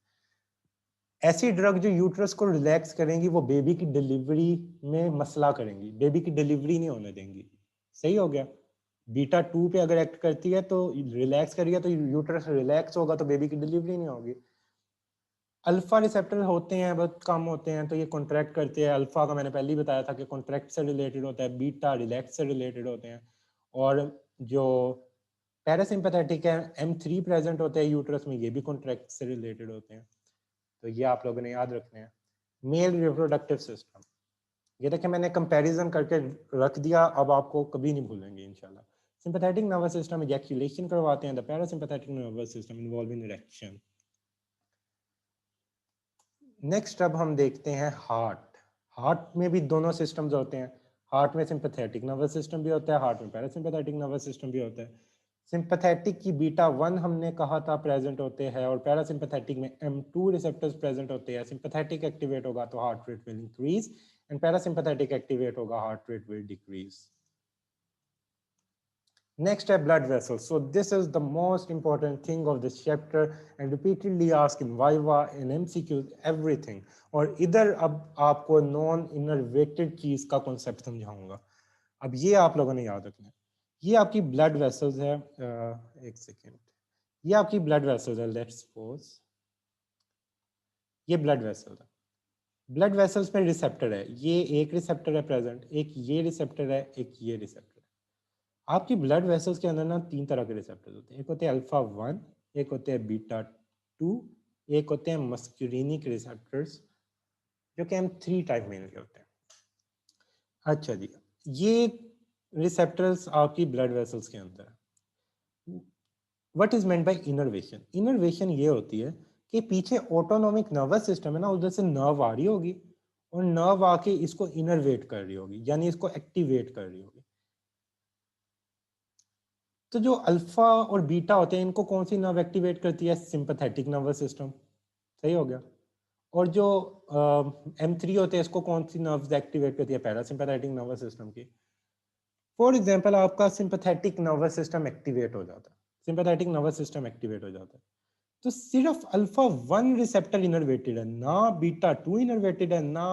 ऐसी ड्रग जो यूट्रस को रिलैक्स करेंगी वो बेबी की डिलीवरी में मसला करेंगी, बेबी की डिलीवरी नहीं होने देंगी। सही हो गया, बीटा 2 पे अगर एक्ट करती है तो रिलैक्स करिए तो यूट्रस रिलैक्स होगा तो बेबी की डिलीवरी नहीं होगी। अल्फा रिसेप्टर होते हैं बहुत कम होते हैं तो ये कॉन्ट्रैक्ट करते हैं, अल्फा का मैंने पहले ही बताया था कि कॉन्ट्रैक्ट से रिलेटेड होता है, बीटा रिलैक्स से रिलेटेड होते हैं। और जो पैरासिम्पैथेटिक है M3 प्रेजेंट होते हैं यूट्रस में, ये भी कॉन्ट्रैक्ट से रिलेटेड होते हैं। तो ये आप लोगों ने याद रखने हैं। मेल रिप्रोडक्टिव सिस्टम, ये देखिए मैंने कंपैरिजन करके रख दिया, अब आपको कभी नहीं भूलेंगे इंशाल्लाह। सिंपैथेटिक नर्वस सिस्टम इजैक्यूलेशन करवाते हैं, the parasympathetic nervous system involving erection. Next अब हम देखते हैं हार्ट। हार्ट में भी दोनों सिस्टम्स होते हैं, हार्ट में सिंपैथेटिक नर्वस सिस्टम भी होता है, हार्ट में पैरासिम्पैथेटिक नर्वस सिस्टम भी होता है। सिंपैथेटिक की बीटा 1 हमने कहा था प्रेजेंट होते हैं, और पैरासिम्पैथेटिक में M2 रिसेप्टर्स प्रेजेंट होते हैं। सिंपैथेटिक एक्टिवेट होगा तो heart rate will increase and parasympathetic activate होगा heart rate will decrease. Next है blood vessels. So this is the most important thing of this chapter and repeatedly asked in Viva, in MCQs, everything. और इधर अब आपको non innervated चीज का concept समझाऊंगा. अब ये आप लोगों ने याद रखना है. ये आपकी ब्लड वेसल्स है. एक सेकेंड. ये आपकी ब्लड वेसल्स है. लेट्स सपोज ये ब्लड वेसल्स है. ब्लड वेसल्स में रिसेप्टर है. ये एक रिसेप्टर है प्रेजेंट, एक ये रिसेप्टर है, एक ये रिसेप्टर. आपकी ब्लड वेसल्स के अंदर ना 3 तरह के रिसेप्टर्स होते हैं. एक होते हैं अल्फा 1, एक होते हैं बीटा 2, एक होते हैं मस्कुलिनिक रिसेप्टर्स जो कि M3 टाइप में होते हैं. अच्छा जी, ये रिसेप्टर्स आपकी ब्लड वेसल्स के अंदर है. What is meant bye innervation? Innervation ये होती है कि पीछे ऑटोनोमिक नर्वस सिस्टम है ना, उधर से नर्व आ रही होगी और नर्व आके इसको इनर्वेट कर रही होगी, यानी इसको एक्टिवेट कर रही होगी. तो जो अल्फा और बीटा होते हैं इनको कौन सी नर्व एक्टिवेट करती है? Sympathetic nervous system. सही हो गया. और जो M3 होते हैं इसको कौन सी नर्व्स एक्टिवेट करती है? पैरासिम्पैथेटिक नर्वस सिस्टम की. फॉर एग्जांपल आपका सिंपैथेटिक नर्वस सिस्टम एक्टिवेट हो जाता है, सिंपैथेटिक नर्वस सिस्टम एक्टिवेट हो जाता है, तो सिर्फ अल्फा 1 रिसेप्टर इनर्वेटेड है, ना बीटा 2 इनर्वेटेड है, ना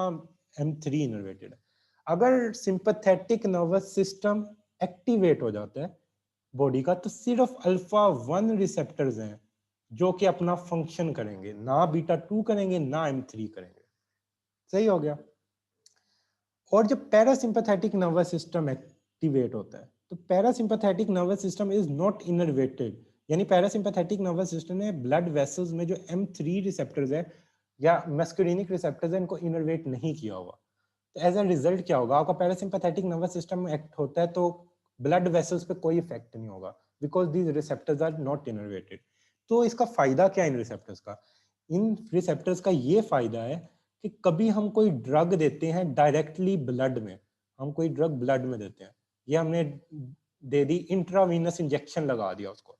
M3 इनर्वेटेड है. अगर सिंपैथेटिक नर्वस सिस्टम एक्टिवेट हो जाता है बॉडी का, तो सिर्फ अल्फा 1 रिसेप्टर्स हैं जो कि अपना फंक्शन करेंगे, ना बीटा 2 करेंगे, ना M3 करेंगे. सही हो गया. और जब पैरासिम्पैथेटिक नर्वस सिस्टम एक्टिवेट होता है तो parasympathetic nervous system is not innervated, यानी पैरासिम्पैथेटिक नर्वस सिस्टम ने ब्लड वेसल्स में जो M3 रिसेप्टर्स है या मस्कुलिनिक रिसेप्टर्स है इनको इनर्वेट नहीं किया हुआ. तो एज अ रिजल्ट क्या होगा? आपका पैरासिम्पैथेटिक नर्वस सिस्टम एक्ट होता है तो ब्लड वेसल्स पे कोई इफेक्ट नहीं होगा because these receptors are not innervated. तो इसका फायदा क्या है इन रिसेप्टर्स का? इन रिसेप्टर्स का ये फायदा है कि कभी हम कोई ड्रग देते हैं डायरेक्टली ब्लड में, हम कोई ड्रग ब्लड में देते हैं, ये हमने दे दी, इंट्रावीनस इंजेक्शन लगा दिया उसको.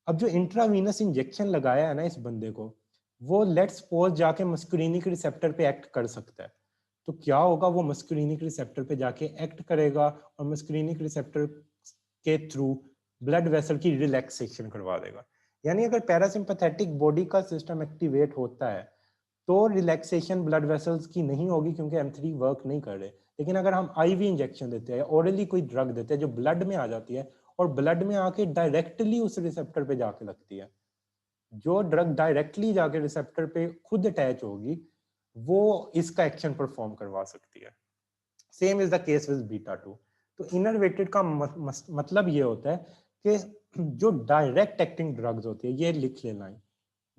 अब जो इंट्रावीनस इंजेक्शन लगाया है ना इस बंदे को, वो लेट्स सपोज जाके मस्कुलिनिक रिसेप्टर पे एक्ट कर सकता है. तो क्या होगा? वो मस्कुलिनिक रिसेप्टर पे जाके एक्ट करेगा और मस्कुलिनिक रिसेप्टर के थ्रू ब्लड वेसल की रिलैक्सेशन करवा देगा. यानी अगर पैरासिम्पैथेटिक बॉडी का सिस्टम एक्टिवेट होता है तो रिलैक्सेशन ब्लड वेसल्स की नहीं होगी क्योंकि M3 वर्क नहीं कर रहे. लेकिन अगर हम IV इंजेक्शन देते हैं, ओरली कोई ड्रग देते हैं जो ब्लड में आ जाती है और ब्लड में आके डायरेक्टली उस रिसेप्टर पे जाके लगती है, जो ड्रग डायरेक्टली जाके रिसेप्टर पे खुद अटैच होगी वो इसका एक्शन परफॉर्म करवा सकती है. Same is the case with beta 2. तो इनर्वेटेड का मतलब ये होता है कि जो डायरेक्ट एक्टिंग ड्रग्स होती है, ये लिख लेना है,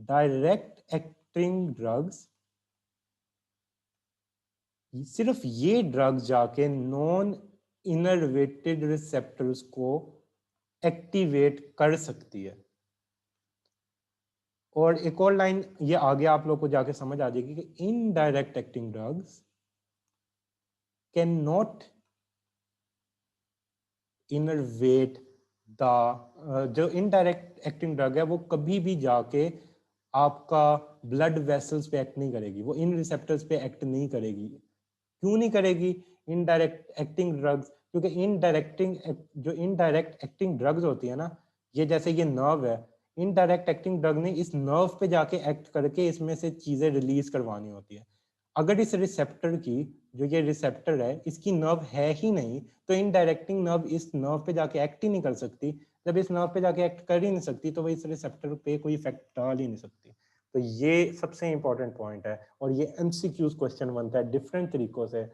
डायरेक्ट एक्टिंग ड्रग्स, सिर्फ ये ड्रग जाके नॉन इनर्वेटेड रिसेप्टर्स को एक्टिवेट कर सकती है. और एक और लाइन ये आगे आप लोग को जाके समझ आ जाएगी कि indirect acting drugs can not innervate the, जो इनडायरेक्ट एक्टिंग ड्रग है वो कभी भी जाके आपका ब्लड वेसल्स पे एक्ट नहीं करेगी, वो इन रिसेप्टर्स पे एक्ट नहीं करेगी. क्यों नहीं करेगी इनडायरेक्ट एक्टिंग ड्रग्स? क्योंकि जो इनडायरेक्ट एक्टिंग ड्रग्स होती है ना, ये जैसे ये नर्व है, इनडायरेक्ट एक्टिंग ड्रग ने इस नर्व पे जाके एक्ट करके इसमें से चीजें रिलीज करवानी होती है. अगर इस रिसेप्टर की, जो ये रिसेप्टर है इसकी नर्व है ही नहीं, तो इनडायरेक्टिंग नर्व इस नर्व पे जाके एक्ट ही नहीं कर सकती. जब इस नर्व पे जाके एक्ट कर ही नहीं सकती तो वो इस रिसेप्टर पे कोई इफेक्ट डाल ही नहीं सकती. तो ये सबसे इंपॉर्टेंट पॉइंट है और ये MCQs क्वेश्चन बनता है डिफरेंट तरीकों से.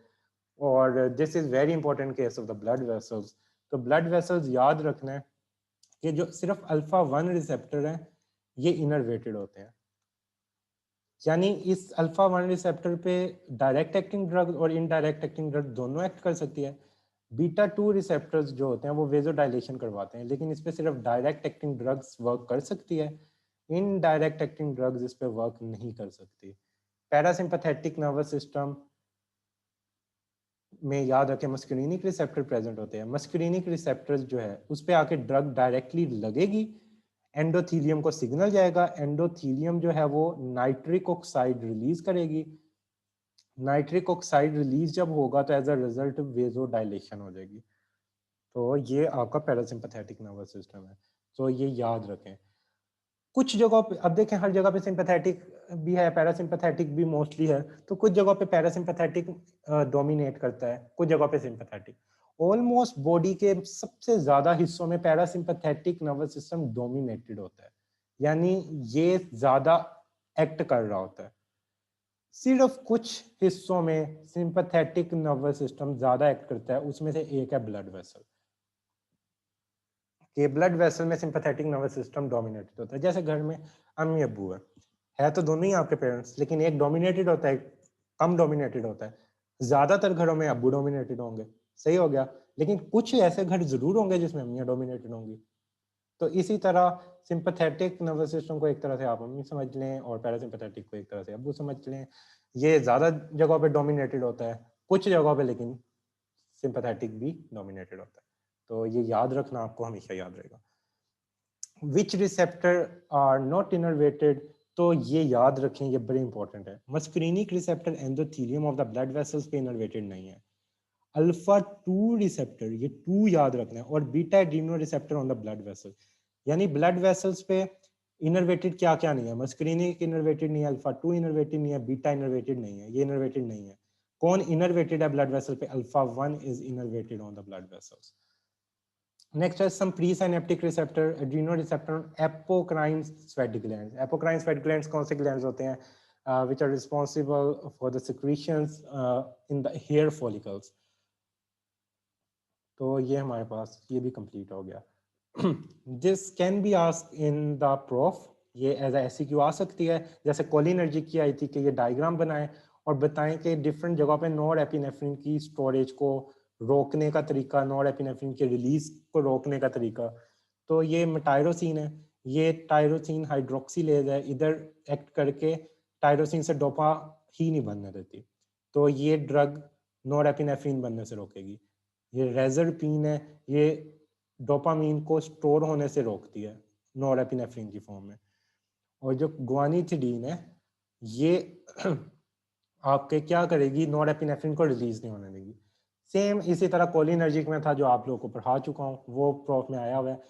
और this is very important case of the blood vessels. तो ब्लड वेसल्स याद रखना है कि जो सिर्फ अल्फा 1 रिसेप्टर है ये इनर्वेटेड होते हैं, यानी इस अल्फा 1 रिसेप्टर पे डायरेक्ट एक्टिंग ड्रग और इनडायरेक्ट एक्टिंग ड्रग दोनों एक्ट कर सकती है. बीटा 2 रिसेप्टर्स जो होते हैं वो वेजोडाइलेशन करवाते हैं, लेकिन इस पे सिर्फ डायरेक्ट एक्टिंग ड्रग्स वर्क कर सकती है, इनडायरेक्ट एक्टिंग ड्रग्स इस पे वर्क नहीं कर सकती. पैरासिम्पैथेटिक नर्वस सिस्टम में याद रखें मस्कुलिनिक रिसेप्टर प्रेजेंट होते हैं. मस्कुलिनिक रिसेप्टर्स जो है उस पे आके ड्रग डायरेक्टली लगेगी, एंडोथीलियम को सिग्नल जाएगा, एंडोथीलियम जो है वो नाइट्रिक ऑक्साइड रिलीज करेगी. नाइट्रिक ऑक्साइड रिलीज जब होगा तो एज अ रिजल्ट वेजोडाइलेशन हो जाएगी. तो ये आपका पैरासिम्पैथेटिक नर्वस सिस्टम है, तो ये याद रखें। कुछ जगहों पे अब देखें, हर जगह पे सिंपैथेटिक भी है, पैरासिम्पैथेटिक भी मोस्टली है, तो कुछ जगहों पे पैरासिम्पैथेटिक डोमिनेट करता है, कुछ जगहों पे सिंपैथेटिक। ऑलमोस्ट बॉडी के सबसे ज्यादा हिस्सों में पैरासिम्पैथेटिक नर्वस सिस्टम डोमिनेटेड होता है, यानी ये ज्यादा एक्ट कर रहा होता है। सिर्फ कुछ हिस्सों में सिंपैथेटिक नर्वस सिस्टम ज्यादा एक्ट करता है, उसमें से एक है ब्लड वेसल। कि ब्लड वेसल में सिंपैथेटिक नर्वस सिस्टम डोमिनेटेड होता है। जैसे घर में अम्मी अब्बू है तो दोनों ही आपके पेरेंट्स, लेकिन एक डोमिनेटेड होता है, कम डोमिनेटेड होता है। ज्यादातर घरों में अब्बू डोमिनेटेड होंगे, सही हो गया, लेकिन कुछ ऐसे घर जरूर होंगे जिसमें अम्मियाँ डोमिनेटेड होंगी। तो इसी तरह सिंपैथेटिक नर्वस सिस्टम को एक तरह से आप अम्मी समझ लें और पैरासिम्पैथेटिक को एक तरह से अब्बू समझ लें। ये ज्यादा जगहों पे डोमिनेटेड होता है, कुछ जगहों पे लेकिन सिंपैथेटिक भी डोमिनेटेड होता है। तो ये याद रखना, आपको हमेशा याद रहेगा। Which receptor are not innervated, तो ये याद रखें, ये बड़े इंपॉर्टेंट है। Muscarinic receptor endothelium of the blood vessels पे इनर्वेटेड नहीं है। अल्फा 2 रिसेप्टर, ये 2 याद रखना है, और beta Adreno receptor on the blood vessel, यानी ब्लड वेसल्स पे इनर्वेटेड क्या क्या नहीं है। मस्करीनिक इनर्वेटेड नहीं है, अल्फा 2 इनर्वेटेड नहीं है, बीटा इनर्वेटेड नहीं है, ये इनर्वेटेड नहीं है। कौन इनर्वेटेड है ब्लड वेसल पे? Alpha 1 is innervated on the blood vessels. Next is some presynaptic receptor, adrenoreceptor, apocrine sweat glands. Apocrine sweat glands कौन से glands होते हैं? Which are responsible for the secretions in the hair follicles. तो ये हमारे पास ये भी complete हो गया. This can be asked in the prof. ये एज SEQ आ सकती है, जैसे कोलिनर्जी की आई थी कि ये डायग्राम बनाएं और बताएं कि डिफरेंट जगहों पे नॉर एपिनेफ्रिन की स्टोरेज को रोकने का तरीका, नॉर एपिनेफ्रिन के रिलीज को रोकने का तरीका। तो ये टायरोसिन है, ये टायरोसिन हाइड्रोक्सीलेज है, इधर एक्ट करके टायरोसिन से डोपा ही नहीं बनने देती, तो ये ड्रग नॉर एपिनेफ्रिन बनने से रोकेगी। ये रेजरपीन है, ये डोपामीन को स्टोर होने से रोकती है नॉरएपिनेफ्रिन की फॉर्म में। और जो गुआनिथिडीन है, ये आपके क्या करेगी? नॉरएपिनेफ्रिन को रिलीज नहीं होने देगी। सेम इसी तरह कोलिनर्जिक में था, जो आप लोगों को पढ़ा चुका हूँ, वो प्रोफ में आया हुआ है।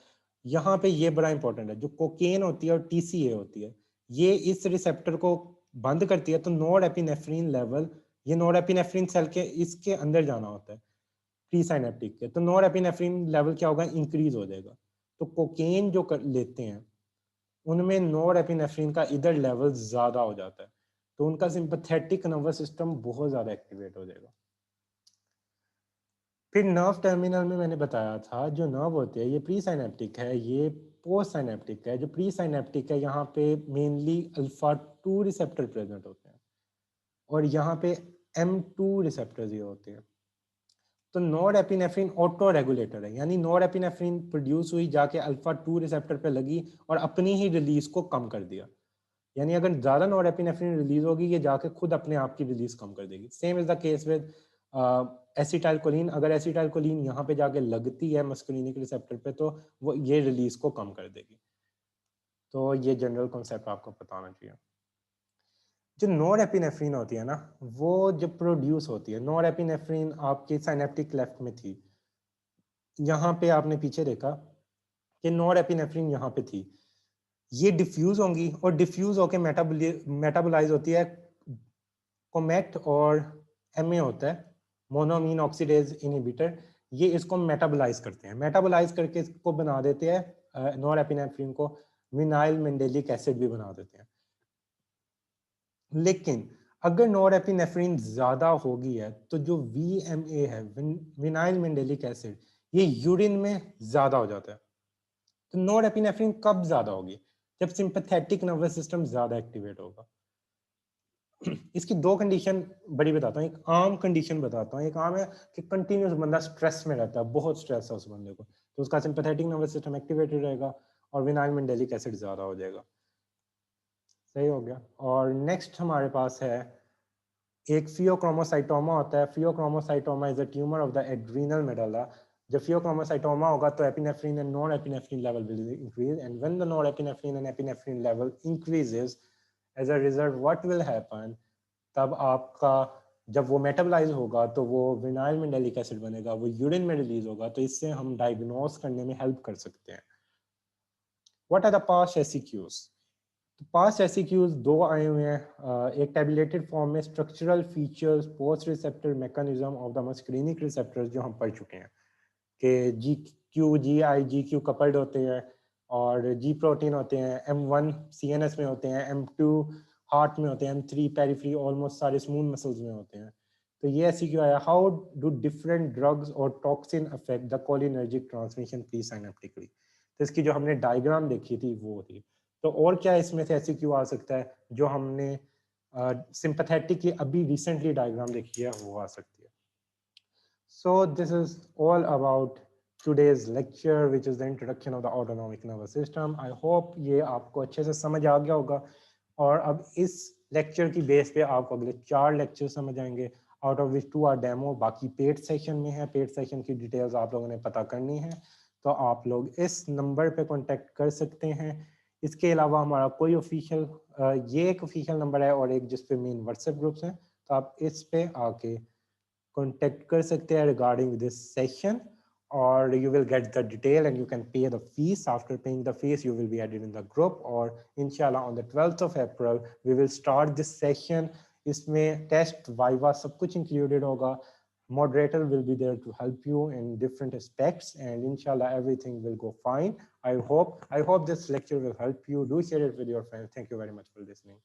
यहाँ पे ये बड़ा इंपॉर्टेंट है, जो कोकेन होती है और टीसीए होती है, ये इस रिसेप्टर को बंद करती है, तो नॉरएपिनेफ्रिन लेवल, ये नॉरएपिनेफ्रिन सेल के इसके अंदर जाना होता है प्री साइनेप्टिक के, तो नॉरएपिनेफ्रिन लेवल क्या होगा? इंक्रीज हो जाएगा। तो कोकेन जो लेते हैं उनमें नॉरएपिनेफ्रिन का इधर लेवल ज्यादा हो जाता है, तो उनका सिंपैथेटिक नर्वस सिस्टम बहुत ज्यादा एक्टिवेट हो जाएगा। फिर नर्व टर्मिनल में मैंने बताया था, जो नर्व होते हैं ये प्री साइनेप्टिक है, ये पोस्ट साइनेप्टिक है। जो प्री साइनेप्टिक है, यहाँ पे मेनली अल्फा 2 रिसेप्टर प्रेजेंट होते हैं, और यहाँ पे M2 रिसेप्टर्स ये होते हैं। तो नॉरएपिनेफ्रिन ऑटो रेगुलेटर है, यानी नॉरएपिनेफ्रिन प्रोड्यूस हुई, जाके अल्फा 2 रिसेप्टर पे लगी और अपनी ही रिलीज को कम कर दिया। यानी अगर ज्यादा नॉरएपिनेफ्रिन रिलीज होगी, ये जाके खुद अपने आप की रिलीज कम कर देगी। Same is the case with acetylcholine. अगर एसिटाइलकोलिन यहाँ पे जाके लगती है मस्कुलिनिक रिसेप्टर पे, तो वो ये रिलीज को कम कर देगी। तो ये जनरल कॉन्सेप्ट आपको पता होना चाहिए। जो नॉरएपिनेफ्रिन होती है ना, वो जब प्रोड्यूस होती है, नॉरएपिनेफ्रिन आपकी साइनेप्टिक लेफ्ट में थी, यहाँ पे आपने पीछे देखा कि नॉरएपिनेफ्रिन यहाँ पे थी, ये डिफ्यूज होंगी और डिफ्यूज होके मेटाबोलाइज होती है कोमेट, और MA होता है मोनोमीन ऑक्सीडेज इनहिबिटर, ये इसको मेटाबोलाइज करते हैं, मेटाबोलाइज करके इसको बना देते हैं नॉरएपिनेफ्रिन को विनाइल मेंडेलिक एसिड भी बना देते हैं। लेकिन अगर नॉरएपिनेफ्रिन ज्यादा होगी है, तो जो VMA है, विनाइल मेंडेलिक एसिड, ये यूरिन में ज्यादा हो जाता है। तो नॉरएपिनेफ्रिन कब ज्यादा होगी? जब सिंपैथेटिक नर्वस सिस्टम ज्यादा एक्टिवेट होगा। इसकी दो कंडीशन बड़ी बताता हूँ। एक आम कंडीशन बताता हूँ, एक आम है कि कंटिन्यूस बंदा स्ट्रेस में रहता है, बहुत स्ट्रेस है उस बंदे को, तो उसका सिंपैथेटिक नर्वस सिस्टम एक्टिवेटेड रहेगा और विनाइल मेंडेलिक एसिड ज्यादा हो जाएगा। सही हो गया। और नेक्स्ट हमारे पास है एक फियोक्रोमोसाइटोमा होता है। Pheochromocytoma is a tumour of the adrenal medulla. जब फियोक्रोमोसाइटोमा होगा तो epinephrine and norepinephrine level will increase, and when the norepinephrine and epinephrine level increases, as a result what will happen, तब आपका जब वो मेटाबोलाइज होगा तो वो विनाइल मेंडेलिक एसिड बनेगा, वो यूरिन में रिलीज होगा, तो इससे हम डायग्नोस करने में हेल्प कर सकते हैं। What are the past SCQs? तो पास्ट एससीक्यूज दो आए हुए हैं, एक टेबुलेटेड फॉर्म में structural features post receptor mechanism of the muscarinic receptors, जो हम पढ़ चुके हैं कि जी क्यू कपल्ड होते हैं, और जी प्रोटीन होते हैं, M1 CNS में होते हैं, M2 हार्ट में होते हैं, M3 पेरिफेरी ऑलमोस्ट सारे स्मूथ मसल्स में होते हैं। तो ये ऐसी क्यों आया, हाउ डू डिफरेंट ड्रग्स और toxin affect the cholinergic transmission pre synaptically. तो इसकी जो हमने डायग्राम देखी थी वो थी। तो और क्या इसमें से ऐसी क्यों आ सकता है, जो हमने सिंपैथेटिक की अभी रिसेंटली डायग्राम देखी है वो आ सकती है। So this is all about today's lecture, which is the introduction of the autonomic nervous system. I hope ये आपको अच्छे से समझ आ गया होगा, और अब इस लेक्चर की बेस पे आपको अगले 4 लेक्चर समझ आएंगे, out of which 2 are demo, बाकी पेड सेशन में है। पेड सेशन की डिटेल्स आप लोगों ने पता करनी है तो आप लोग इस नंबर पे कांटेक्ट कर सकते हैं। इसके अलावा हमारा कोई ऑफिशियल, ये एक ऑफिशियल नंबर है और एक जिस पे मेन व्हाट्सएप ग्रुप्स हैं, तो आप इस पे आके contact कर सकते हैं regarding this session, or you will get the detail and you can pay the fees. After paying the fees you will be added in the group, or inshallah on the 12th of April we will start this session. इसमें test viva सब कुछ included होगा, moderator will be there to help you in different aspects, and inshallah everything will go fine. I hope this lecture will help you. Do share it with your friends. Thank you very much for listening.